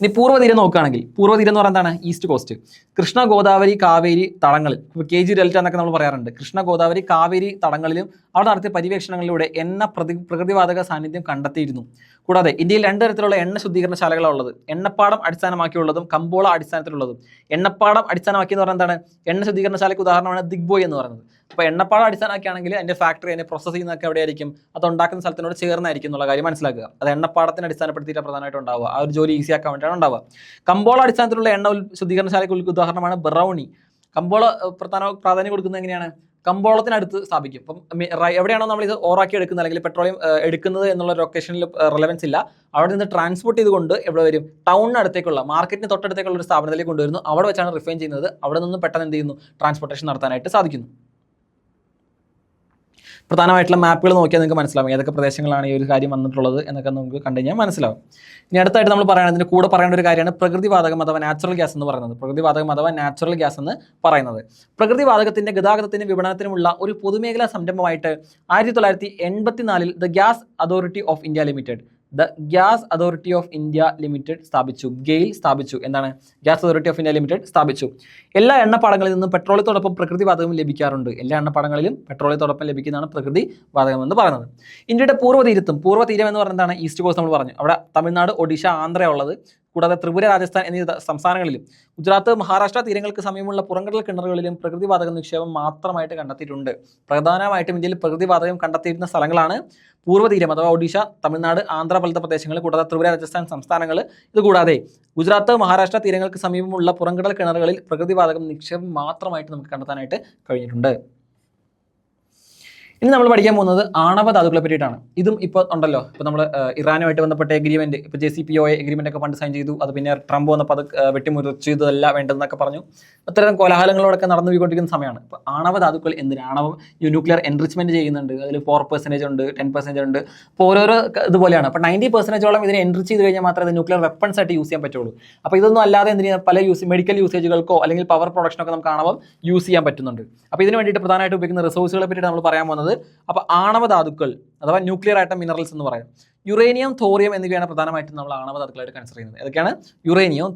ഇനി പൂർവ്വതീരം നോക്കുകയാണെങ്കിൽ പൂർവ്വതീരം എന്ന് പറയുന്നത് എന്താണ്, ഈസ്റ്റ് കോസ്റ്റ്. കൃഷ്ണ, ഗോദാവരി, കാവേരി തടങ്ങളിൽ, KG ഡെൽറ്റ എന്നൊക്കെ നമ്മൾ പറയാറുണ്ട്. കൃഷ്ണ, ഗോദാവരി, കാവേരി തടങ്ങളിലും അവിടെ നടത്തിയ പര്യവേക്ഷണങ്ങളിലൂടെ എണ്ണ പ്രകൃതിവാതക സാന്നിധ്യം കണ്ടെത്തിയിരുന്നു. കൂടാതെ ഇന്ത്യയിൽ 2 തരത്തിലുള്ള എണ്ണ ശുദ്ധീകരണശാലകളാണ് ഉള്ളത്. എണ്ണപ്പാടം അടിസ്ഥാനമാക്കിയുള്ളതും കമ്പോള അടിസ്ഥാനത്തിലുള്ളതും. എണ്ണപ്പാടം അടിസ്ഥാനമാക്കി എന്ന് പറയുന്നത് എന്താണ്, എണ്ണ ശുദ്ധീകരണശാലയ്ക്ക് ഉദാഹരണമാണ് ദിഗ്ബോയ് എന്ന് പറയുന്നത്. അപ്പോൾ എണ്ണപ്പാടം അടിസ്ഥാനമാക്കിയാണെങ്കിൽ അതിൻ്റെ ഫാക്ടറി, അതിനെ പ്രോസസ് ചെയ്യുന്നതൊക്കെ എവിടെയായിരിക്കും, അത് ഉണ്ടാക്കുന്ന സ്ഥലത്തിനോട് ചേർന്നായിരിക്കും എന്നുള്ള കാര്യം മനസ്സിലാക്കുക. അത് എണ്ണപ്പാടത്തിന് അടിസ്ഥാനപ്പെടുത്തിയിട്ട് പ്രധാനമായിട്ട് ഉണ്ടാവുക, ആ ഒരു ജോലി ഈസി ആക്കാൻ വേണ്ടിയാണ് ഉണ്ടാവുക. കമ്പോള അടിസ്ഥാനത്തിലുള്ള എണ്ണ ശുദ്ധീകരണശാലയ്ക്ക് ഉദാഹരണമാണ് ബറൗണി. കമ്പോള പ്രാധാന്യം കൊടുക്കുന്നത് എങ്ങനെയാണ്, കമ്പോളത്തിനടുത്ത് സ്ഥാപിക്കും. അപ്പം എവിടെയാണോ നമ്മൾ ഇത് ഓറാക്കി എടുക്കുന്നത് അല്ലെങ്കിൽ പെട്രോളിയം എടുക്കുന്നത് എന്നുള്ള ലൊക്കേഷനിൽ റെലവൻസ് ഇല്ല, അവിടെ നിന്ന് ട്രാൻസ്പോർട്ട് ചെയ്തുകൊണ്ട് എവിടെ വരും, ടൗണിനടുത്തേക്കുള്ള മാർക്കറ്റിന് തൊട്ടടുത്തേക്കുള്ള ഒരു സ്ഥാപനത്തിലേക്ക് കൊണ്ടുവരുന്നു. അവിടെ വെച്ചാണ് റിഫൈൻ ചെയ്യുന്നത്. അവിടെ നിന്ന് പെട്ടെന്ന് എന്ത് ചെയ്യുന്നു, ട്രാൻസ്പോർട്ടേഷൻ നടത്താനായിട്ട് സാധിക്കുന്നു. പ്രധാനമായിട്ടുള്ള മാപ്പുകൾ നോക്കിയാൽ നിങ്ങൾക്ക് മനസ്സിലാവും ഏതൊക്കെ പ്രദേശങ്ങളാണ് ഈ ഒരു കാര്യം വന്നിട്ടുള്ളത് എന്നൊക്കെ നമുക്ക് കണ്ടു കഴിഞ്ഞാൽ മനസ്സിലാവും. ഇനി അടുത്തായിട്ട് നമ്മൾ പറയുന്നത്, ഇതിൻ്റെ കൂടെ പറയേണ്ട ഒരു കാര്യമാണ് പ്രകൃതിവാതകം അഥവാ നാച്ചുറൽ ഗ്യാസ് എന്ന് പറയുന്നത്. പ്രകൃതിവാതകം അഥവാ നാച്ചുറൽ ഗ്യാസ് എന്ന് പറയുന്നത് പ്രകൃതിവാതകത്തിൻ്റെ ഗതാഗതത്തിനും വിപണനത്തിനുമുള്ള ഒരു പൊതുമേഖലാ സംരംഭമായിട്ട് 1984 the gas authority of India limited സ്ഥാപിച്ചു. ഗെയിൽ സ്ഥാപിച്ചു. എന്താണ്, gas authority of India limited സ്ഥാപിച്ചു. എല്ലാ എണ്ണപ്പാടങ്ങളിൽ നിന്നും പെട്രോളിയത്തോടൊപ്പം പ്രകൃതിവാതകം ലഭിക്കാറുണ്ട്. എല്ലാ എണ്ണപ്പാടങ്ങളിലും പെട്രോളിയത്തോടൊപ്പം ലഭിക്കുന്നതാണ് പ്രകൃതിവാതകം എന്ന് പറയുന്നത്. ഇന്ത്യയുടെ പൂർവ്വതീരം എന്ന് പറയുന്നതാണ് ഈസ്റ്റ് കോസ്റ്റ്. നമ്മൾ പറഞ്ഞു അവിടെ തമിഴ്നാട്, ഒഡീഷ, ആന്ധ്ര ഉള്ളത്. കൂടാതെ ത്രിപുര, രാജസ്ഥാൻ എന്നീ സംസ്ഥാനങ്ങളിലും ഗുജറാത്ത്, മഹാരാഷ്ട്ര തീരങ്ങൾക്ക് സമീപമുള്ള പുറംകടൽ കിണറുകളിലും പ്രകൃതിവാതക നിക്ഷേപം മാത്രമായിട്ട് കണ്ടെത്തിയിട്ടുണ്ട്. പ്രധാനമായിട്ടും ഇന്ത്യയിൽ പ്രകൃതിവാതകം കണ്ടെത്തിയിരുന്ന സ്ഥലങ്ങളാണ് പൂർവ്വതീരം അഥവാ ഒഡീഷ, തമിഴ്നാട്, ആന്ധ്ര പോലത്തെ പ്രദേശങ്ങൾ, കൂടാതെ ത്രിപുര, രാജസ്ഥാൻ സംസ്ഥാനങ്ങൾ. ഇതുകൂടാതെ ഗുജറാത്ത്, മഹാരാഷ്ട്ര തീരങ്ങൾക്ക് സമീപമുള്ള പുറംകടൽ കിണറുകളിൽ പ്രകൃതിവാതകം നിക്ഷേപം മാത്രമായിട്ട് നമുക്ക് കണ്ടെത്താനായിട്ട് കഴിഞ്ഞിട്ടുണ്ട്. ഇനി നമ്മൾ പഠിക്കാൻ പോകുന്നത് ആണവ ധാതുക്കളെ പറ്റിയിട്ടാണ്. ഇതും ഇപ്പോൾ ഉണ്ടല്ലോ, ഇപ്പോൾ നമ്മൾ ഇറാനുമായിട്ട് ബന്ധപ്പെട്ട എഗ്രിമെൻറ്റ്, ഇപ്പോൾ JCPOA എഗ്രിമെൻ്റ് ഒക്കെ പണ്ട് സൈൻ ചെയ്തു. അത് പിന്നെ ട്രംപ് വന്നപ്പോൾ അത് വെട്ടിമുറിച്ചു, ഇതല്ല വേണ്ടതെന്നൊക്കെ പറഞ്ഞു. അത്തരം കോലാഹലങ്ങളോടൊക്കെ നടന്നു പോയിക്കൊണ്ടിരിക്കുന്ന സമയമാണ്. ഇപ്പോൾ ആണവ ധാതുക്കൾ എന്തിന്, ആണവം ന്യൂക്ലിയർ എൻറിച്ച്മെൻറ്റ് ചെയ്യുന്നുണ്ട്. അതിൽ 4% ഉണ്ട്, 10% ഉണ്ട്. അപ്പോൾ ഓരോരോ ഇതുപോലെയാണ്. അപ്പോൾ 90% ഇതിനെ എൻറിച്ച് ചെയ്ത് കഴിഞ്ഞാൽ മാത്രമേ ഇത് ന്യൂക്ലിയർ വെപ്പൺസ് ആയിട്ട് യൂസ് ചെയ്യാൻ പറ്റുള്ളൂ. അപ്പോൾ ഇതൊന്നും അല്ലാതെ എന്തിനാ പല മെഡിക്കൽ യൂസേജുകൾക്കോ അല്ലെങ്കിൽ പവർ പ്രൊഡക്ഷനൊക്കെ നമുക്ക് ആണവം യൂസ് ചെയ്യാൻ പറ്റുന്നുണ്ട്. അപ്പോൾ ഇതിന് വേണ്ടിയിട്ട് പ്രധാനമായിട്ട് ഉപയോഗിക്കുന്ന റിസോഴ്സുകളെ പറ്റിയിട്ട് നമ്മൾ പറയാൻ പോകുന്നത്. അപ്പോൾ ആണവ ധാതുക്കൾ അഥവാ ന്യൂക്ലിയർ ആയിട്ടം മിനറൽസ് എന്ന് പറയും. യുറേനിയം, തോറിയം എന്നിവയാണ് പ്രധാനമായിട്ടും നമ്മൾ ആണവ ധാതുക്കളായിട്ട് കൺസിഡർ ചെയ്യുന്നത്. ഏതൊക്കെയാണ്? യുറേനിയവും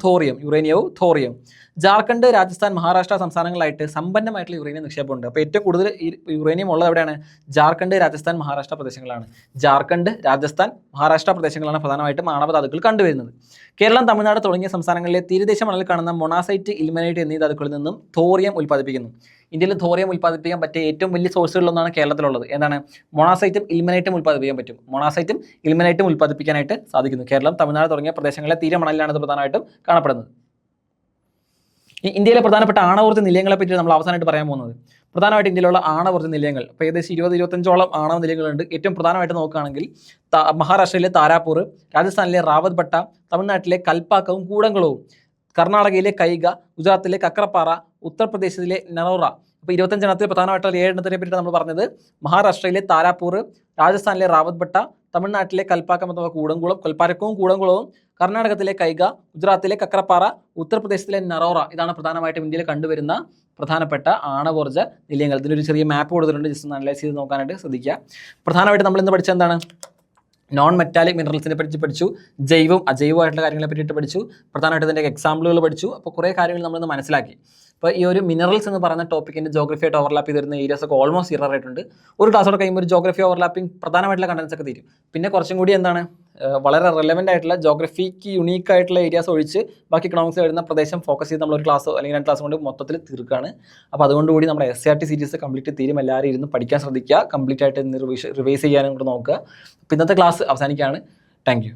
തോറിയവും. ജാർഖണ്ഡ്, രാജസ്ഥാൻ, മഹാരാഷ്ട്ര സംസ്ഥാനങ്ങളായിട്ട് സമ്പന്നമായിട്ടുള്ള യുറേനിയം നിക്ഷേപമുണ്ട്. അപ്പോൾ ഏറ്റവും കൂടുതൽ ഈ യുറേനിയം ഉള്ളത് എവിടെയാണ്? ജാർഖണ്ഡ്, രാജസ്ഥാൻ, മഹാരാഷ്ട്ര പ്രദേശങ്ങളാണ്. ജാർഖണ്ഡ്, രാജസ്ഥാൻ, മഹാരാഷ്ട്ര പ്രദേശങ്ങളാണ് പ്രധാനമായിട്ടും ആണവ ധാതുക്കൾ കണ്ടുവരുന്നത്. കേരളം, തമിഴ്നാട് തുടങ്ങിയ സംസ്ഥാനങ്ങളിലെ തീരദേശ മണലിൽ കാണുന്ന മൊണാസൈറ്റ്, ഇൽമനൈറ്റ് എന്നീ ധാതുക്കളിൽ നിന്നും തോറിയം ഉൽപ്പാദിപ്പിക്കുന്നു. ഇന്ത്യയിൽ തോറിയം ഉൽപ്പാദിപ്പിക്കാൻ പറ്റിയ ഏറ്റവും വലിയ സോഴ്സുകളിലൊന്നാണ് കേരളത്തിലുള്ളത്. ഏതാണ്? മൊണാസൈറ്റും ഇൽമനൈറ്റും ഉൽപ്പാദിപ്പിക്കാൻ പറ്റും. മൊണാസൈറ്റും ഇൽമനൈറ്റും ഉൽപ്പാദിപ്പിക്കാനായിട്ട് സാധിക്കുന്നു. കേരളം, തമിഴ്നാട് തുടങ്ങിയ പ്രദേശങ്ങളിലെ തീരമണലിലാണ് ഇത് പ്രധാനമായിട്ടും കാണപ്പെടുന്നത്. ഇന്ത്യയിലെ പ്രധാനപ്പെട്ട ആണവോർജ്ജ നിലയങ്ങളെ പറ്റി നമ്മൾ അവസാനമായിട്ട് പറയാൻ പോകുന്നത്. പ്രധാനമായിട്ട് ഇന്ത്യയിലുള്ള ആണവോർജ്ജ നിലയങ്ങൾ ഇപ്പോൾ ഏകദേശം 20-25ഓളം ആണവ നിലയങ്ങളുണ്ട്. ഏറ്റവും പ്രധാനമായിട്ട് നോക്കുകയാണെങ്കിൽ മഹാരാഷ്ട്രയിലെ താരാപൂർ, രാജസ്ഥാനിലെ റാവത്ബട്ട, തമിഴ്നാട്ടിലെ കൽപ്പാക്കവും കൂടംകുളവും, കർണാടകയിലെ കൈഗ, ഗുജറാത്തിലെ കക്രപ്പാറ, ഉത്തർപ്രദേശിലെ നറോറ. ഇപ്പോൾ 25 പ്രധാനമായിട്ടുള്ള 7 പറ്റി നമ്മൾ പറഞ്ഞത് മഹാരാഷ്ട്രയിലെ താരാപൂർ, രാജസ്ഥാനിലെ റാവത്ബട്ട, തമിഴ്നാട്ടിലെ കൽപ്പാക്കം അഥവാ കൽപ്പാരക്കവും കൂടംകുളവും, കർണാടകത്തിലെ കൈഗ, ഗുജറാത്തിലെ കക്രപ്പാറ, ഉത്തർപ്രദേശിലെ നറോറ. ഇതാണ് പ്രധാനമായിട്ടും ഇന്ത്യയിൽ കണ്ടുവരുന്ന പ്രധാനപ്പെട്ട ആണവോർജ്ജ നിലയങ്ങൾ. ഇതിനൊരു ചെറിയ മാപ്പ് കൊടുത്തിട്ടുണ്ട്, ജസ്റ്റ് ഒന്ന് അനലൈസ് ചെയ്ത് നോക്കാനായിട്ട് ശ്രദ്ധിക്കുക. പ്രധാനമായിട്ട് നമ്മൾ ഇന്ന് പഠിച്ചത് എന്താണ്? നോൺ മെറ്റാലിക് മിനറൽസിനെ പറ്റി പഠിച്ചു, അജൈവമായിട്ടുള്ള കാര്യങ്ങളെ പറ്റിയിട്ട് പഠിച്ചു, പ്രധാനമായിട്ട് ഇതിൻ്റെ എക്സാമ്പിളുകൾ പഠിച്ചു. അപ്പോൾ കുറേ കാര്യങ്ങൾ നമ്മളിന്ന് മനസ്സിലാക്കി. അപ്പോൾ ഈ ഒരു മിനറൽസ് എന്ന് പറയുന്ന ടോപ്പിക്കിൻ്റെ ജോഗ്രഫിയായിട്ട് ഓവർലാപ്പ് ചെയ്ത് വരുന്ന ഏരിയാസ് ഒക്കെ ഓൾമോസ്റ്റ് ഇറർ ആയിട്ടുണ്ട്. ഒരു ക്ലാസ്സോടെ കഴിയുമ്പോൾ ഒരു ജോഗ്രഫി ഓവർലാപ്പിംഗ് പ്രധാനമായിട്ടുള്ള കണ്ടൻസ് ഒക്കെ തീരും. പിന്നെ കുറച്ചും കൂടി എന്താണ് വളരെ റെലവൻ്റ് ആയിട്ടുള്ള ജോഗ്രഫിക്ക് യുണീക്ക് ആയിട്ടുള്ള ഏരിയാസ് ഒഴിച്ച് ബാക്കി എക്കണോമിക്സ് വരുന്ന പ്രദേശം ഫോക്കസ് ചെയ്ത് നമ്മളൊരു ക്ലാസ് അല്ലെങ്കിൽ 2 ക്ലാസ് കൊണ്ട് മൊത്തത്തിൽ തീർക്കുകയാണ്. അപ്പോൾ അതുകൊണ്ടുകൂടി നമ്മുടെ SCRT സീരീസ് കംപ്ലീറ്റ് തീരും. എല്ലാവരും ഇരുന്ന് പഠിക്കാൻ ശ്രദ്ധിക്കുക, കംപ്ലീറ്റ് ആയിട്ട് റിവൈസ് ചെയ്യാനും കൂടെ നോക്കുക. അപ്പോൾ ഇന്നത്തെ ക്ലാസ് അവസാനിക്കുകയാണ്. Thank you.